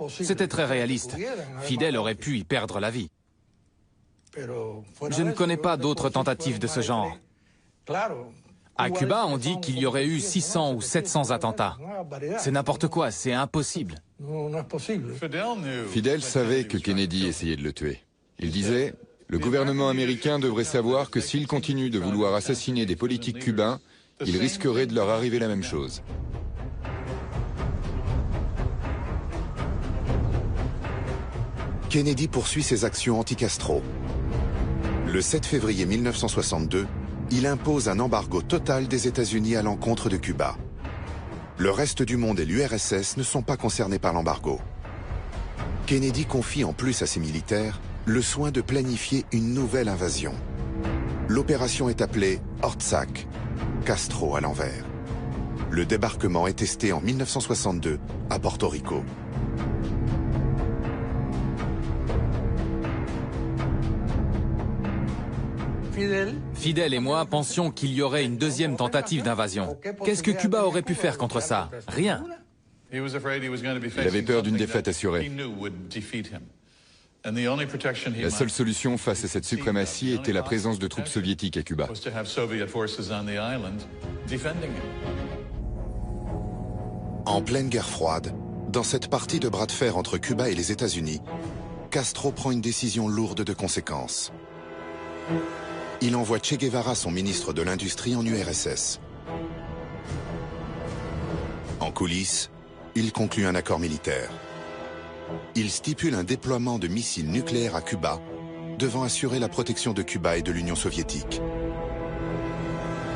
C'était très réaliste. Fidel aurait pu y perdre la vie. Je ne connais pas d'autres tentatives de ce genre. À Cuba, on dit qu'il y aurait eu 600 ou 700 attentats. C'est n'importe quoi, c'est impossible. Fidel savait que Kennedy essayait de le tuer. Il disait... Le gouvernement américain devrait savoir que s'il continue de vouloir assassiner des politiques cubains, il risquerait de leur arriver la même chose. Kennedy poursuit ses actions anti-Castro. Le 7 février 1962, il impose un embargo total des États-Unis à l'encontre de Cuba. Le reste du monde et l'URSS ne sont pas concernés par l'embargo. Kennedy confie en plus à ses militaires le soin de planifier une nouvelle invasion. L'opération est appelée Ortsac, Castro à l'envers. Le débarquement est testé en 1962 à Porto Rico. Fidel et moi pensions qu'il y aurait une deuxième tentative d'invasion. Qu'est-ce que Cuba aurait pu faire contre ça? Rien. Il avait peur d'une défaite assurée. La seule solution face à cette suprématie était la présence de troupes soviétiques à Cuba. En pleine guerre froide, dans cette partie de bras de fer entre Cuba et les États-Unis, Castro prend une décision lourde de conséquences. Il envoie Che Guevara, son ministre de l'Industrie, en URSS. En coulisses, il conclut un accord militaire. Il stipule un déploiement de missiles nucléaires à Cuba, devant assurer la protection de Cuba et de l'Union soviétique.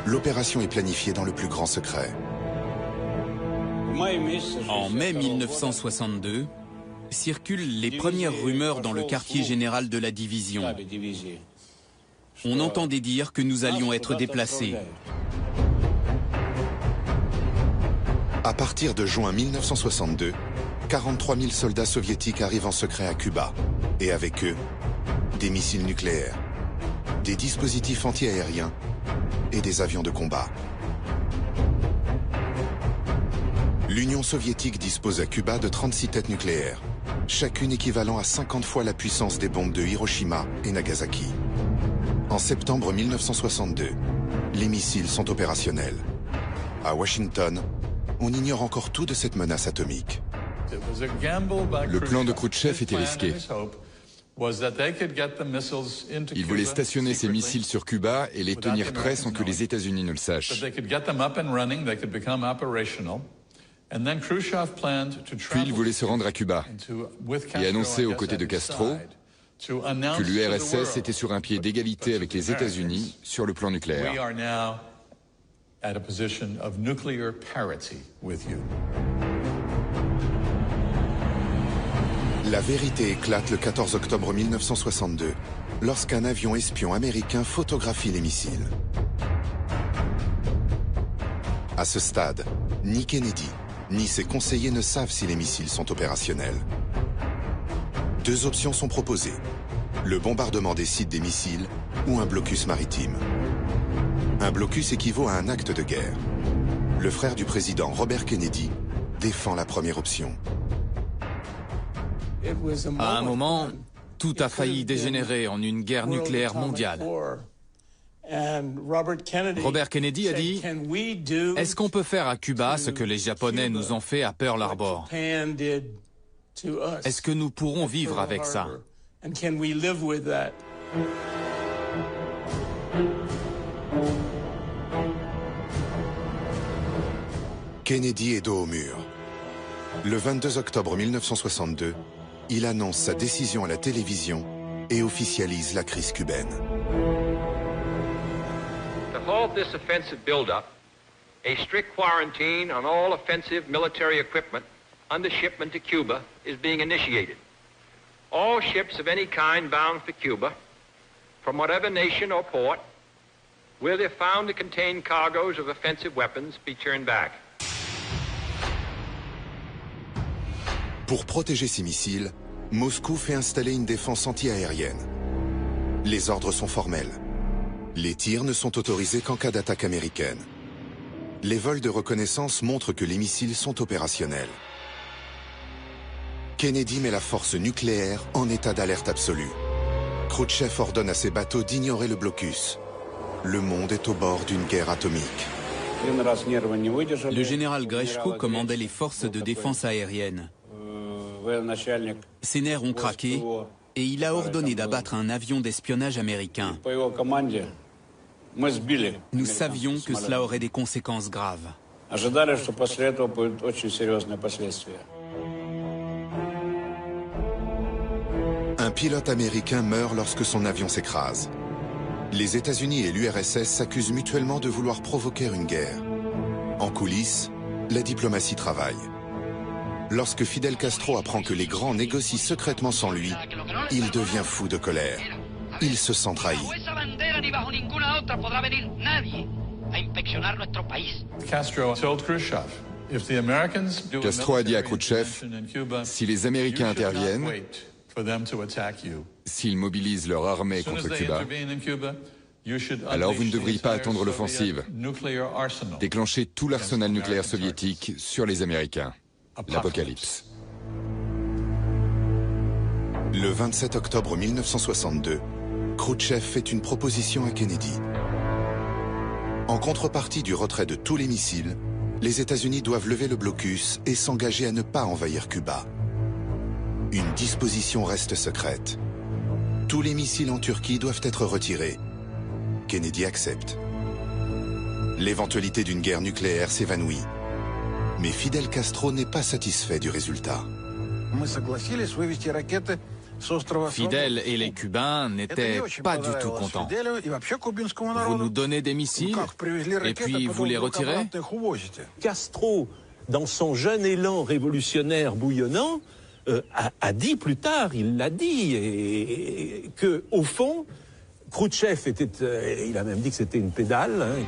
L'opération est planifiée dans le plus grand secret. En mai 1962, circulent les premières rumeurs dans le quartier général de la division. On entendait dire que nous allions être déplacés. À partir de juin 1962, 43 000 soldats soviétiques arrivent en secret à Cuba. Et avec eux, des missiles nucléaires, des dispositifs antiaériens et des avions de combat. L'Union soviétique dispose à Cuba de 36 têtes nucléaires, chacune équivalent à 50 fois la puissance des bombes de Hiroshima et Nagasaki. En septembre 1962, les missiles sont opérationnels. À Washington, on ignore encore tout de cette menace atomique. Le plan de Khrouchtchev était risqué. Il voulait stationner ses missiles sur Cuba et les tenir prêts sans que les États-Unis ne le sachent. Puis il voulait se rendre à Cuba et annoncer aux côtés de Castro que l'URSS était sur un pied d'égalité avec les États-Unis sur le plan nucléaire. La vérité éclate le 14 octobre 1962, lorsqu'un avion espion américain photographie les missiles. À ce stade, ni Kennedy, ni ses conseillers ne savent si les missiles sont opérationnels. Deux options sont proposées, le bombardement des sites des missiles ou un blocus maritime. Un blocus équivaut à un acte de guerre. Le frère du président Robert Kennedy défend la première option. À un moment, tout a failli dégénérer en une guerre nucléaire mondiale. Robert Kennedy a dit « Est-ce qu'on peut faire à Cuba ce que les Japonais nous ont fait à Pearl Harbor? Est-ce que nous pourrons vivre avec ça ?» Kennedy est dos au mur. Le 22 octobre 1962, il annonce sa décision à la télévision et officialise la crise cubaine. To halt this offensive buildup, a strict quarantine on all offensive military equipment under shipment to Cuba is being initiated. All ships of any kind bound for Cuba, from whatever nation or port, where they're found to contain cargoes of offensive weapons, be turned back. Pour protéger ses missiles, Moscou fait installer une défense antiaérienne. Les ordres sont formels. Les tirs ne sont autorisés qu'en cas d'attaque américaine. Les vols de reconnaissance montrent que les missiles sont opérationnels. Kennedy met la force nucléaire en état d'alerte absolue. Khrouchtchev ordonne à ses bateaux d'ignorer le blocus. Le monde est au bord d'une guerre atomique. Le général Grechko commandait les forces de défense aérienne. Ses nerfs ont craqué et il a ordonné d'abattre un avion d'espionnage américain. Nous savions que cela aurait des conséquences graves. Un pilote américain meurt lorsque son avion s'écrase. Les États-Unis et l'URSS s'accusent mutuellement de vouloir provoquer une guerre. En coulisses, la diplomatie travaille. Lorsque Fidel Castro apprend que les grands négocient secrètement sans lui, il devient fou de colère. Il se sent trahi. Castro a dit à Khrouchtchev, si les Américains interviennent, s'ils mobilisent leur armée contre Cuba, alors vous ne devriez pas attendre l'offensive. Déclencher tout l'arsenal nucléaire soviétique sur les Américains. L'apocalypse. Le 27 octobre 1962, Khrouchtchev fait une proposition à Kennedy. En contrepartie du retrait de tous les missiles, les États-Unis doivent lever le blocus et s'engager à ne pas envahir Cuba. Une disposition reste secrète. Tous les missiles en Turquie doivent être retirés. Kennedy accepte. L'éventualité d'une guerre nucléaire s'évanouit. Mais Fidel Castro n'est pas satisfait du résultat. Fidel et les Cubains n'étaient pas du tout contents. Vous nous donnez des missiles et puis vous les retirez? Castro, dans son jeune élan révolutionnaire bouillonnant, a dit plus tard, il l'a dit, que au fond, Khrouchtchev était, il a même dit que c'était une pédale. Hein.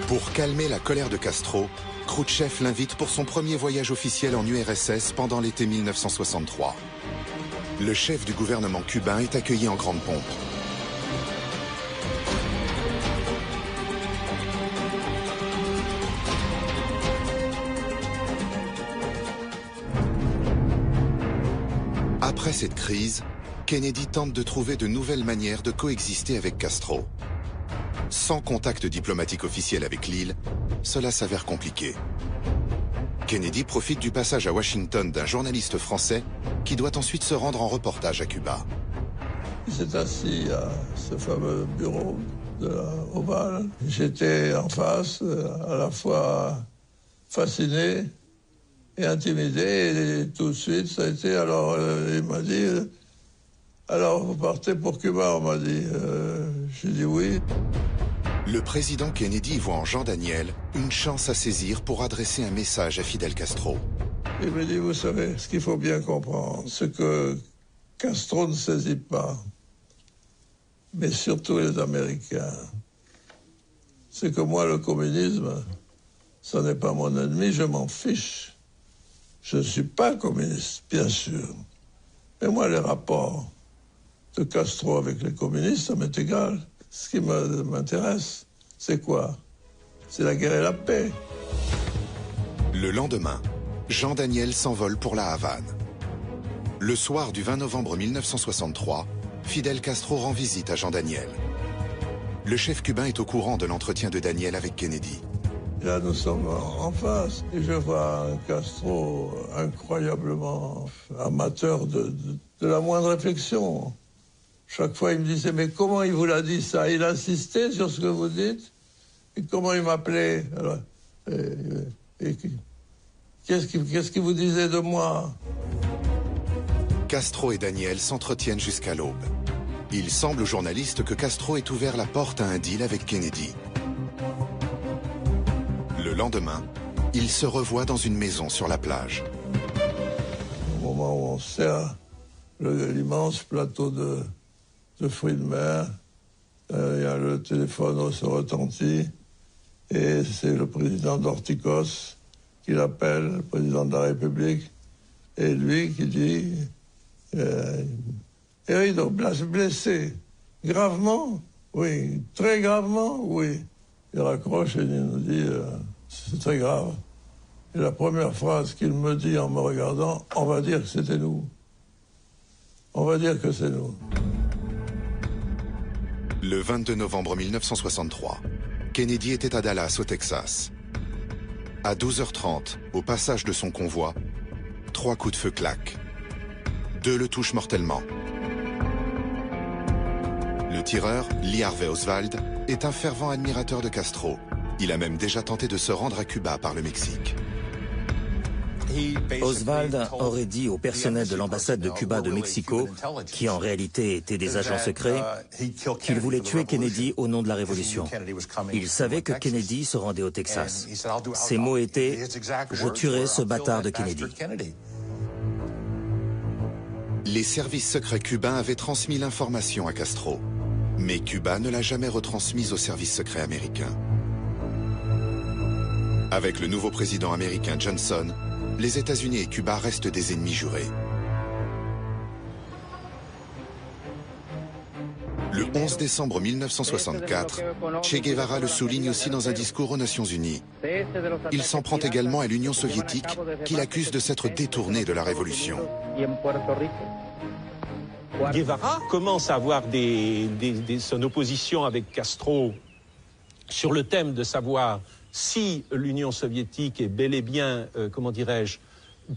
Pour calmer la colère de Castro, Khrouchtchev l'invite pour son premier voyage officiel en URSS pendant l'été 1963. Le chef du gouvernement cubain est accueilli en grande pompe. Après cette crise, Kennedy tente de trouver de nouvelles manières de coexister avec Castro. Sans contact diplomatique officiel avec l'île, cela s'avère compliqué. Kennedy profite du passage à Washington d'un journaliste français qui doit ensuite se rendre en reportage à Cuba. Il s'est assis à ce fameux bureau de la Ovale. J'étais en face, à la fois fasciné et intimidé. Et tout de suite, ça a été... Alors, il m'a dit... alors, vous partez pour Cuba, on m'a dit. J'ai dit oui. Le président Kennedy voit en Jean Daniel une chance à saisir pour adresser un message à Fidel Castro. Il me dit, vous savez, ce qu'il faut bien comprendre, ce que Castro ne saisit pas, mais surtout les Américains, c'est que moi, le communisme, ce n'est pas mon ennemi, je m'en fiche. Je ne suis pas communiste, bien sûr. Mais moi, les rapports de Castro avec les communistes, ça m'est égal. Ce qui m'intéresse, c'est quoi? C'est la guerre et la paix. Le lendemain, Jean Daniel s'envole pour la Havane. Le soir du 20 novembre 1963, Fidel Castro rend visite à Jean Daniel. Le chef cubain est au courant de l'entretien de Daniel avec Kennedy. Là, nous sommes en face et je vois un Castro incroyablement amateur de la moindre réflexion. Chaque fois, il me disait, mais comment il vous l'a dit ça? Il insistait sur ce que vous dites. Et comment il m'appelait? Qu'est-ce qu'il vous disait de moi? Castro et Daniel s'entretiennent jusqu'à l'aube. Il semble aux journalistes que Castro ait ouvert la porte à un deal avec Kennedy. Le lendemain, ils se revoient dans une maison sur la plage. Au moment où on sert l'immense plateau de fruits de mer, le téléphone se retentit et c'est le président d'Ortikos qui l'appelle, le président de la République, et lui qui dit Herido, blessé, gravement? Oui. Très gravement? Oui. Il raccroche et il nous dit c'est très grave. Et la première phrase qu'il me dit en me regardant, on va dire que c'était nous. On va dire que c'est nous. Le 22 novembre 1963, Kennedy était à Dallas, au Texas. À 12h30, au passage de son convoi, 3 coups de feu claquent. 2 le touchent mortellement. Le tireur, Lee Harvey Oswald, est un fervent admirateur de Castro. Il a même déjà tenté de se rendre à Cuba par le Mexique. Oswald aurait dit au personnel de l'ambassade de Cuba de Mexico, qui en réalité étaient des agents secrets, qu'il voulait tuer Kennedy au nom de la révolution. Il savait que Kennedy se rendait au Texas. Ses mots étaient « Je tuerai ce bâtard de Kennedy ». Les services secrets cubains avaient transmis l'information à Castro, mais Cuba ne l'a jamais retransmise aux services secrets américains. Avec le nouveau président américain Johnson, les États-Unis et Cuba restent des ennemis jurés. Le 11 décembre 1964, Che Guevara le souligne aussi dans un discours aux Nations Unies. Il s'en prend également à l'Union soviétique, qu'il accuse de s'être détournée de la révolution. Guevara commence à avoir son opposition avec Castro sur le thème de savoir si l'Union soviétique est bel et bien, comment dirais-je,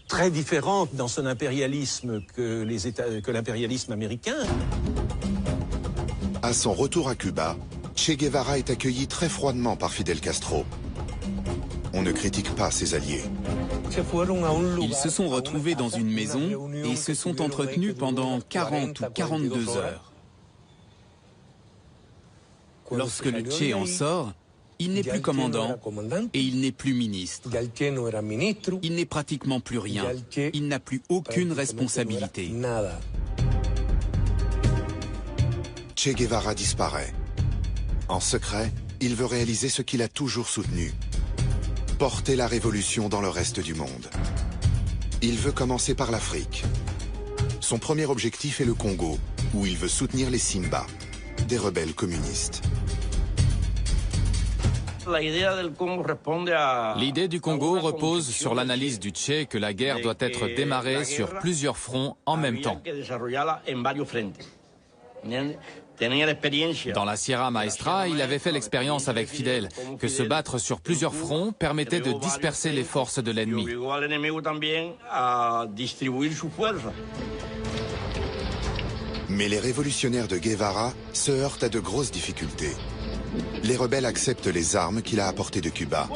très différente dans son impérialisme que l'impérialisme américain. À son retour à Cuba, Che Guevara est accueilli très froidement par Fidel Castro. On ne critique pas ses alliés. Ils se sont retrouvés dans une maison et se sont entretenus pendant 40 ou 42 heures. Lorsque le Che en sort, il n'est plus commandant et il n'est plus ministre. Il n'est pratiquement plus rien. Il n'a plus aucune responsabilité. Che Guevara disparaît. En secret, il veut réaliser ce qu'il a toujours soutenu. Porter la révolution dans le reste du monde. Il veut commencer par l'Afrique. Son premier objectif est le Congo, où il veut soutenir les Simba, des rebelles communistes. L'idée du Congo repose sur l'analyse du Che que la guerre doit être démarrée sur plusieurs fronts en même temps. Dans la Sierra Maestra, il avait fait l'expérience avec Fidel que se battre sur plusieurs fronts permettait de disperser les forces de l'ennemi. Mais les révolutionnaires de Guevara se heurtent à de grosses difficultés. Les rebelles acceptent les armes qu'il a apportées de Cuba.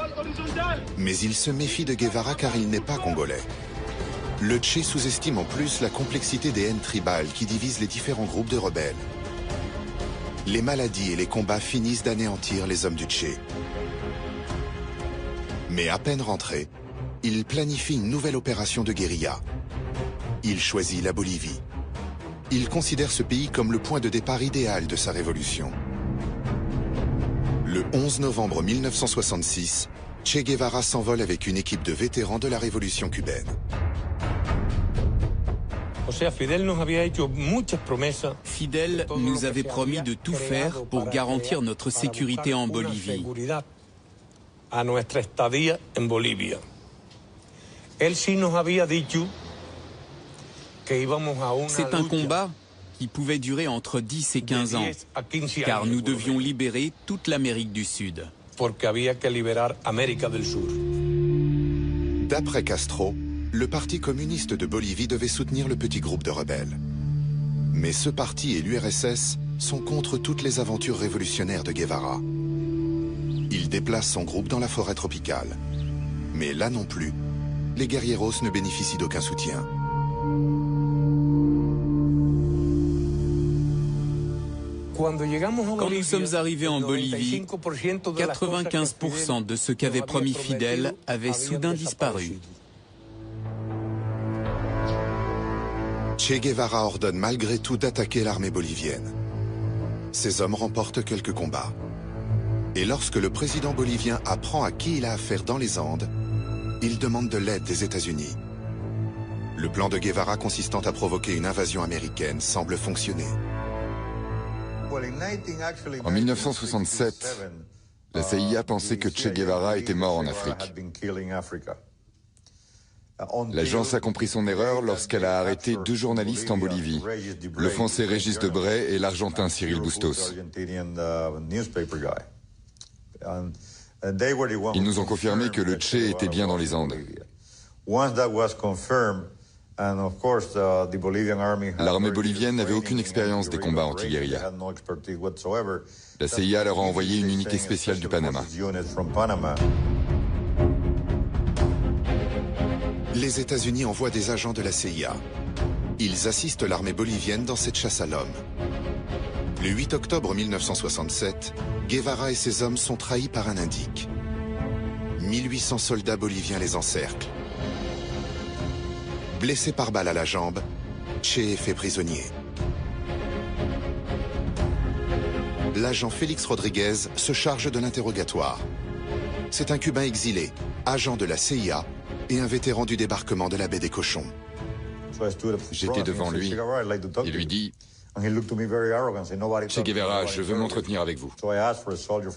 Mais ils se méfient de Guevara car il n'est pas congolais. Le Che sous-estime en plus la complexité des haines tribales qui divisent les différents groupes de rebelles. Les maladies et les combats finissent d'anéantir les hommes du Che. Mais à peine rentré, il planifie une nouvelle opération de guérilla. Il choisit la Bolivie. Il considère ce pays comme le point de départ idéal de sa révolution. Le 11 novembre 1966, Che Guevara s'envole avec une équipe de vétérans de la révolution cubaine. Fidel nous avait promis de tout faire pour garantir notre sécurité en Bolivie. C'est un combat qui pouvait durer entre 10 et 15 ans, car nous devions libérer toute l'Amérique du Sud. D'après Castro, le Parti communiste de Bolivie devait soutenir le petit groupe de rebelles. Mais ce parti et l'URSS sont contre toutes les aventures révolutionnaires de Guevara. Il déplace son groupe dans la forêt tropicale. Mais là non plus, les guerrieros ne bénéficient d'aucun soutien. Quand nous sommes arrivés en Bolivie, 95% de ce qu'avait promis Fidel avait soudain disparu. Che Guevara ordonne malgré tout d'attaquer l'armée bolivienne. Ses hommes remportent quelques combats. Et lorsque le président bolivien apprend à qui il a affaire dans les Andes, il demande de l'aide des États-Unis. Le plan de Guevara consistant à provoquer une invasion américaine semble fonctionner. En 1967, la CIA pensait que Che Guevara était mort en Afrique. L'agence a compris son erreur lorsqu'elle a arrêté 2 journalistes en Bolivie, le Français Régis Debray et l'Argentin Cyril Bustos. Ils nous ont confirmé que le Che était bien dans les Andes. L'armée bolivienne n'avait aucune expérience des combats anti-guérilla. La CIA leur a envoyé une unité spéciale du Panama. Les États-Unis envoient des agents de la CIA. Ils assistent l'armée bolivienne dans cette chasse à l'homme. Le 8 octobre 1967, Guevara et ses hommes sont trahis par un indique. 1800 soldats boliviens les encerclent. Blessé par balle à la jambe, Che est fait prisonnier. L'agent Félix Rodriguez se charge de l'interrogatoire. C'est un Cubain exilé, agent de la CIA et un vétéran du débarquement de la baie des Cochons. J'étais devant lui et lui dis « Che Guevara, je veux m'entretenir avec vous. »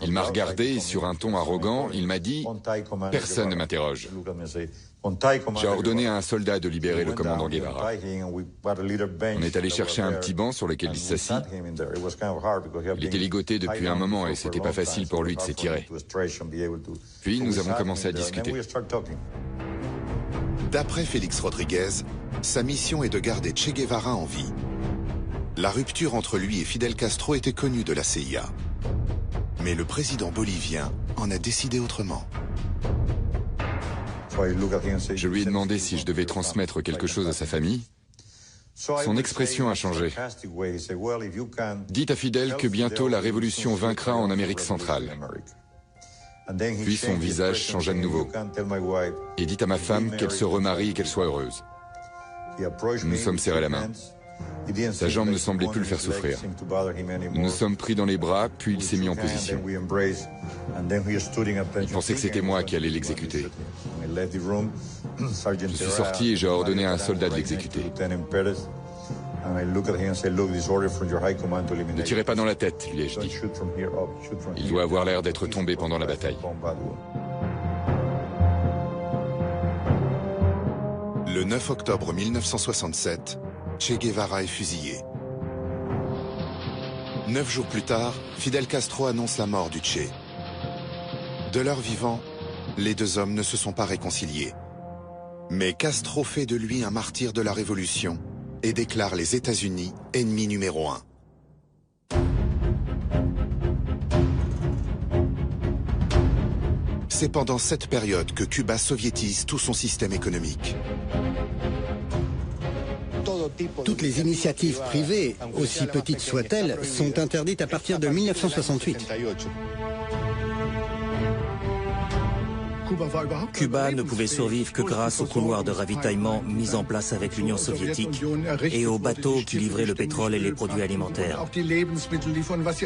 Il m'a regardé et sur un ton arrogant, il m'a dit « Personne ne m'interroge. » J'ai ordonné à un soldat de libérer le commandant Guevara. On est allé chercher un petit banc sur lequel il s'assit. Il était ligoté depuis un moment et c'était pas facile pour lui de s'étirer. Puis nous avons commencé à discuter. D'après Félix Rodriguez, sa mission est de garder Che Guevara en vie. La rupture entre lui et Fidel Castro était connue de la CIA. Mais le président bolivien en a décidé autrement. Je lui ai demandé si je devais transmettre quelque chose à sa famille. Son expression a changé. Dites à Fidel que bientôt la révolution vaincra en Amérique centrale. Puis son visage changea de nouveau. Et dites à ma femme qu'elle se remarie et qu'elle soit heureuse. Nous sommes serrés la main. Sa jambe ne semblait plus le faire souffrir. Nous nous sommes pris dans les bras, puis il s'est mis en position. Il pensait que c'était moi qui allais l'exécuter. Je suis sorti et j'ai ordonné à un soldat de l'exécuter. Ne tirez pas dans la tête, lui ai-je dit. Il doit avoir l'air d'être tombé pendant la bataille. Le 9 octobre 1967, Che Guevara est fusillé. 9 jours plus tard, Fidel Castro annonce la mort du Che. De leur vivant, les deux hommes ne se sont pas réconciliés. Mais Castro fait de lui un martyr de la révolution et déclare les États-Unis ennemi numéro 1. C'est pendant cette période que Cuba soviétise tout son système économique. Toutes les initiatives privées, aussi petites soient-elles, sont interdites à partir de 1968. Cuba ne pouvait survivre que grâce aux couloirs de ravitaillement mis en place avec l'Union soviétique et aux bateaux qui livraient le pétrole et les produits alimentaires.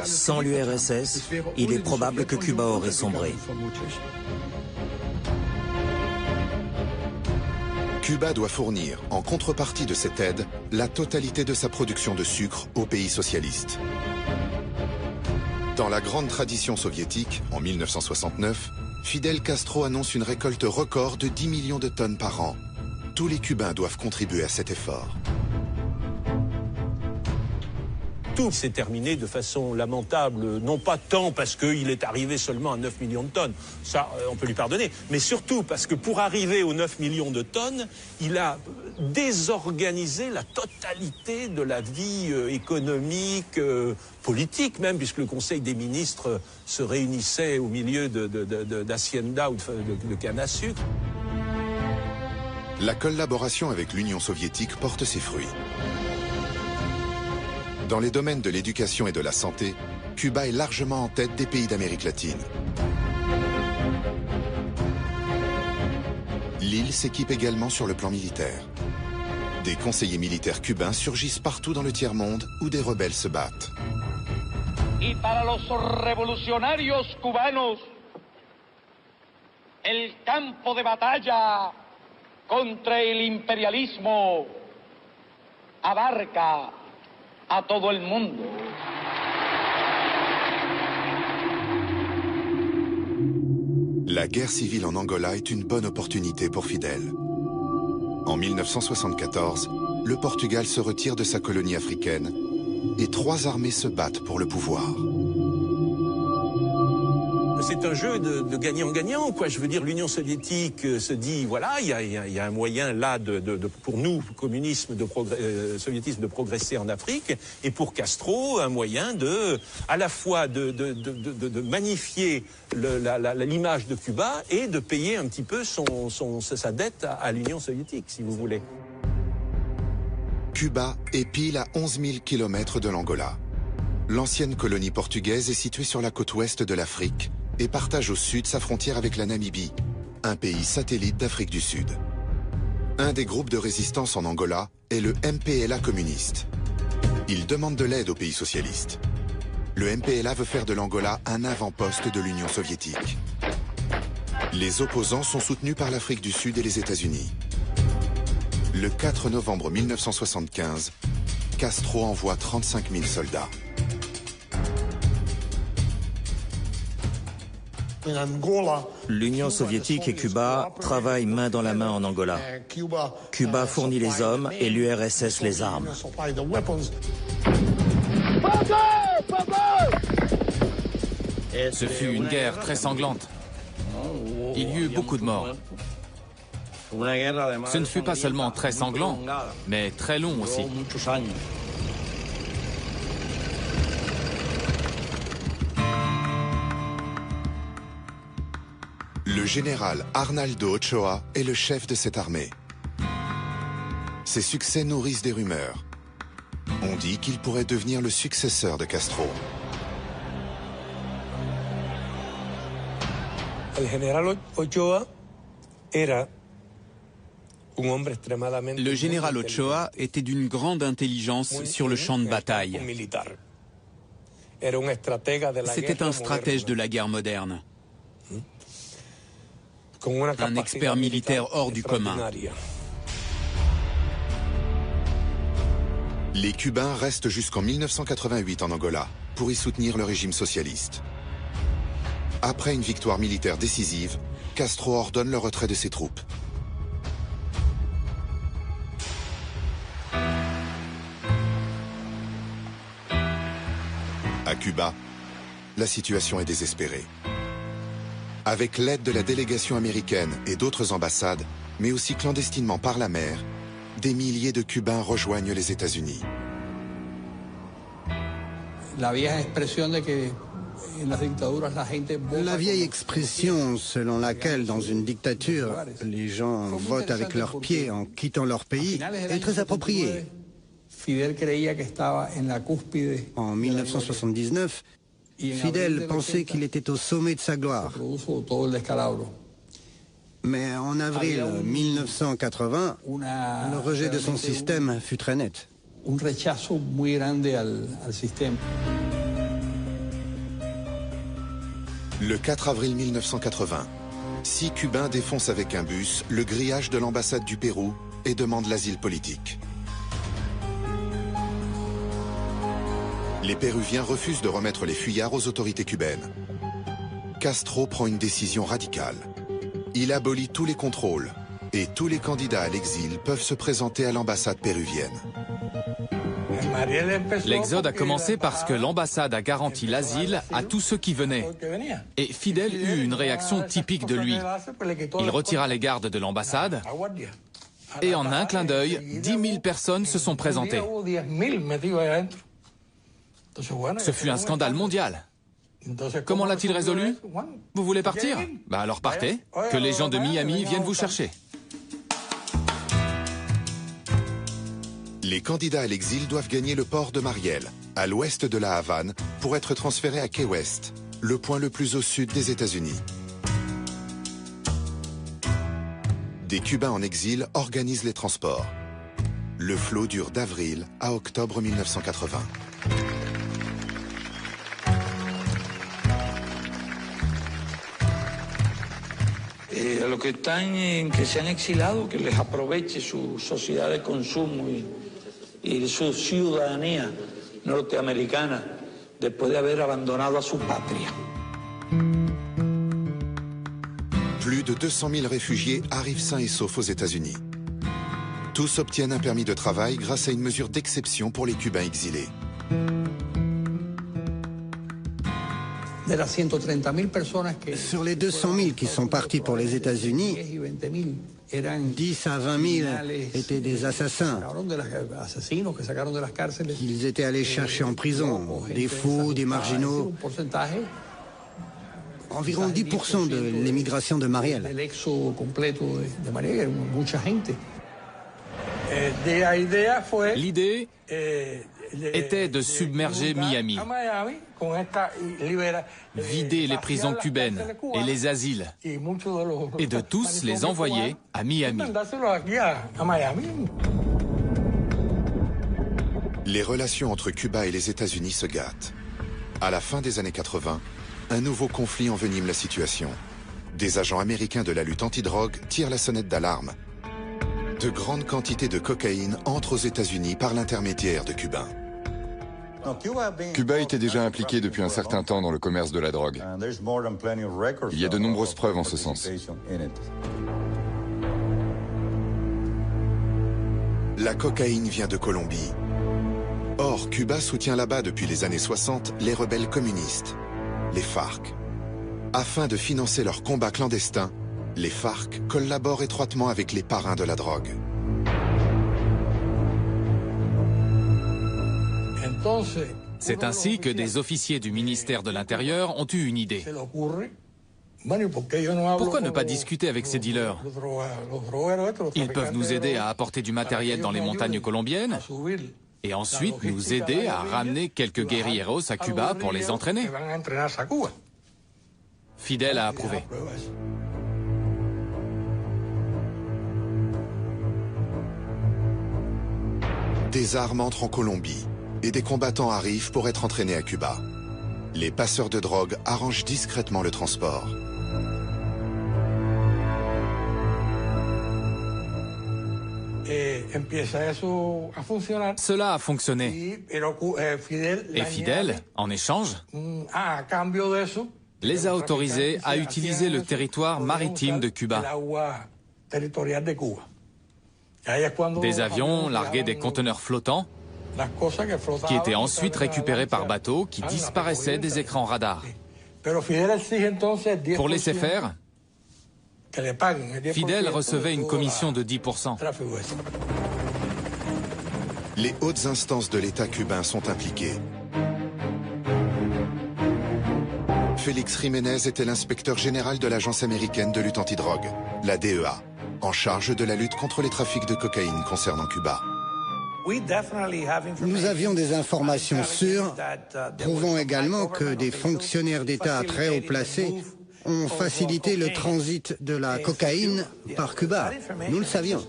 Sans l'URSS, il est probable que Cuba aurait sombré. Cuba doit fournir, en contrepartie de cette aide, la totalité de sa production de sucre aux pays socialistes. Dans la grande tradition soviétique, en 1969, Fidel Castro annonce une récolte record de 10 millions de tonnes par an. Tous les Cubains doivent contribuer à cet effort. Tout s'est terminé de façon lamentable, non pas tant parce qu'il est arrivé seulement à 9 millions de tonnes, ça on peut lui pardonner, mais surtout parce que pour arriver aux 9 millions de tonnes, il a désorganisé la totalité de la vie économique, politique même, puisque le Conseil des ministres se réunissait au milieu d'hacienda ou de canne à sucre. La collaboration avec l'Union soviétique porte ses fruits. Dans les domaines de l'éducation et de la santé, Cuba est largement en tête des pays d'Amérique latine. L'île s'équipe également sur le plan militaire. Des conseillers militaires cubains surgissent partout dans le tiers-monde où des rebelles se battent. Y para los revolucionarios cubanos, el campo de batalla contra el imperialismo abarca a todo el mundo. La guerre civile en Angola est une bonne opportunité pour Fidel. En 1974, le Portugal se retire de sa colonie africaine et 3 armées se battent pour le pouvoir. c'est un jeu de gagnant-gagnant, quoi. Je veux dire, l'Union soviétique se dit, voilà, il y a un moyen là pour nous, communisme, soviétisme, de progresser en Afrique, et pour Castro, un moyen à la fois de magnifier l'image de Cuba et de payer un petit peu sa dette à l'Union soviétique, si vous voulez. Cuba est pile à 11 000 km de l'Angola. L'ancienne colonie portugaise est située sur la côte ouest de l'Afrique et partage au sud sa frontière avec la Namibie, un pays satellite d'Afrique du Sud. Un des groupes de résistance en Angola est le MPLA communiste. Il demande de l'aide aux pays socialistes. Le MPLA veut faire de l'Angola un avant-poste de l'Union soviétique. Les opposants sont soutenus par l'Afrique du Sud et les États-Unis. Le 4 novembre 1975, Castro envoie 35 000 soldats. L'Union soviétique et Cuba travaillent main dans la main en Angola. Cuba fournit les hommes et l'URSS les armes. Ce fut une guerre très sanglante. Il y eut beaucoup de morts. Ce ne fut pas seulement très sanglant, mais très long aussi. Le général Arnaldo Ochoa est le chef de cette armée. Ses succès nourrissent des rumeurs. On dit qu'il pourrait devenir le successeur de Castro. Le général Ochoa était d'une grande intelligence sur le champ de bataille. C'était un stratège de la guerre moderne. Un expert militaire hors du commun. Les Cubains restent jusqu'en 1988 en Angola pour y soutenir le régime socialiste. Après une victoire militaire décisive, Castro ordonne le retrait de ses troupes. À Cuba, la situation est désespérée. Avec l'aide de la délégation américaine et d'autres ambassades, mais aussi clandestinement par la mer, des milliers de Cubains rejoignent les États-Unis. La vieille expression selon laquelle, dans une dictature, les gens votent avec leurs pieds en quittant leur pays est très appropriée. En 1979, Fidel pensait qu'il était au sommet de sa gloire. Mais en avril 1980, le rejet de son système fut très net. Le 4 avril 1980, 6 Cubains défoncent avec un bus le grillage de l'ambassade du Pérou et demandent l'asile politique. Les Péruviens refusent de remettre les fuyards aux autorités cubaines. Castro prend une décision radicale. Il abolit tous les contrôles et tous les candidats à l'exil peuvent se présenter à l'ambassade péruvienne. L'exode a commencé parce que l'ambassade a garanti l'asile à tous ceux qui venaient. Et Fidel eut une réaction typique de lui. Il retira les gardes de l'ambassade et en un clin d'œil, 10 000 personnes se sont présentées. Ce fut un scandale mondial. Comment l'a-t-il résolu? Vous voulez partir? Bah alors partez, que les gens de Miami viennent vous chercher. Les candidats à l'exil doivent gagner le port de Mariel, à l'ouest de la Havane, pour être transférés à Key West, le point le plus au sud des États-Unis. Des Cubains en exil organisent les transports. Le flot dure d'avril à octobre 1980. A los que se han exilado, que les aproveche su sociedad de consumo y su ciudadanía norteamericana después de haber abandonado a su patria. Plus de 200 000 réfugiés arrivent sains et saufs aux États-Unis. Tous obtiennent un permis de travail grâce à une mesure d'exception pour les Cubains exilés. Sur les 200 000 qui sont partis pour les États-Unis, 10 à 20 000 étaient des assassins qu'ils étaient allés chercher en prison, des fous, des marginaux. Environ 10% de l'émigration de Mariel. L'idée était de submerger Miami, vider les prisons cubaines et les asiles, et de tous les envoyer à Miami. Les relations entre Cuba et les États-Unis se gâtent. À la fin des années 80, un nouveau conflit envenime la situation. Des agents américains de la lutte antidrogue tirent la sonnette d'alarme. De grandes quantités de cocaïne entrent aux États-Unis par l'intermédiaire de Cubains. Cuba était déjà impliqué depuis un certain temps dans le commerce de la drogue. Il y a de nombreuses preuves en ce sens. La cocaïne vient de Colombie. Or, Cuba soutient là-bas depuis les années 60 les rebelles communistes, les FARC. Afin de financer leur combat clandestin, les FARC collaborent étroitement avec les parrains de la drogue. C'est ainsi que des officiers du ministère de l'Intérieur ont eu une idée. Pourquoi ne pas discuter avec ces dealers? Ils peuvent nous aider à apporter du matériel dans les montagnes colombiennes et ensuite nous aider à ramener quelques guerrilleros à Cuba pour les entraîner. Fidel a approuvé. Des armes entrent en Colombie et des combattants arrivent pour être entraînés à Cuba. Les passeurs de drogue arrangent discrètement le transport. Cela a fonctionné. Et Fidel, en échange, les a autorisés à utiliser le territoire maritime de Cuba. Des avions larguaient des conteneurs flottants qui étaient ensuite récupérés par bateau qui disparaissaient des écrans radars. Pour laisser faire, Fidel recevait une commission de 10%. Les hautes instances de l'État cubain sont impliquées. Félix Jiménez était l'inspecteur général de l'agence américaine de lutte antidrogue, la DEA, en charge de la lutte contre les trafics de cocaïne concernant Cuba. Nous avions des informations sûres, prouvant également que des fonctionnaires d'État très haut placés ont facilité le transit de la cocaïne par Cuba. Nous le savions.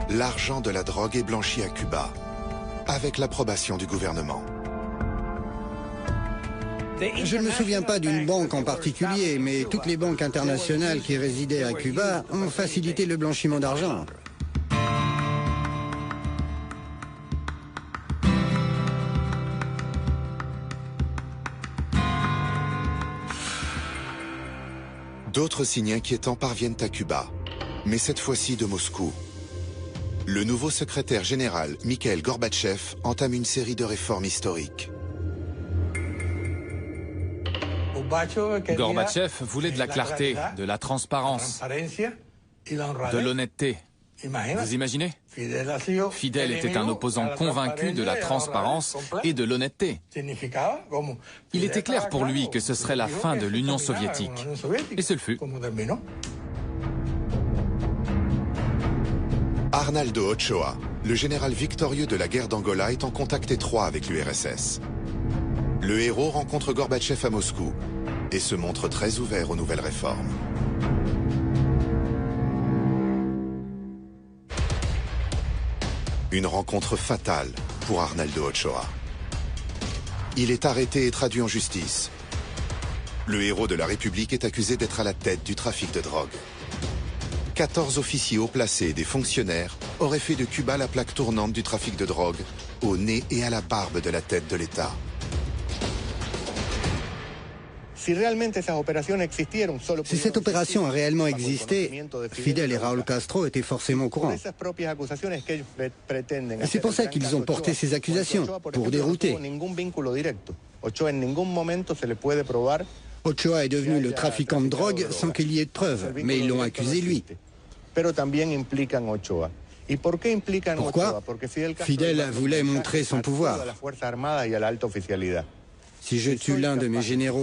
L'argent de la drogue est blanchi à Cuba, avec l'approbation du gouvernement. Je ne me souviens pas d'une banque en particulier, mais toutes les banques internationales qui résidaient à Cuba ont facilité le blanchiment d'argent. D'autres signes inquiétants parviennent à Cuba, mais cette fois-ci de Moscou. Le nouveau secrétaire général, Mikhail Gorbatchev, entame une série de réformes historiques. Gorbatchev voulait de la clarté, de la transparence, de l'honnêteté. Vous imaginez? Fidel était un opposant convaincu de la transparence et de l'honnêteté. Il était clair pour lui que ce serait la fin de l'Union soviétique. Et ce le fut. Arnaldo Ochoa, le général victorieux de la guerre d'Angola, est en contact étroit avec l'URSS. Le héros rencontre Gorbatchev à Moscou et se montre très ouvert aux nouvelles réformes. Une rencontre fatale pour Arnaldo Ochoa. Il est arrêté et traduit en justice. Le héros de la République est accusé d'être à la tête du trafic de drogue. 14 officiers haut placés et des fonctionnaires auraient fait de Cuba la plaque tournante du trafic de drogue, au nez et à la barbe de la tête de l'État. Si cette opération a réellement existé, Fidel et Raúl Castro étaient forcément au courant. C'est pour ça qu'ils ont porté ces accusations, pour dérouter. Ochoa est devenu le trafiquant de drogue sans qu'il y ait de preuves, mais ils l'ont accusé lui. Pourquoi? Fidel voulait montrer son pouvoir. Si je tue l'un de mes généraux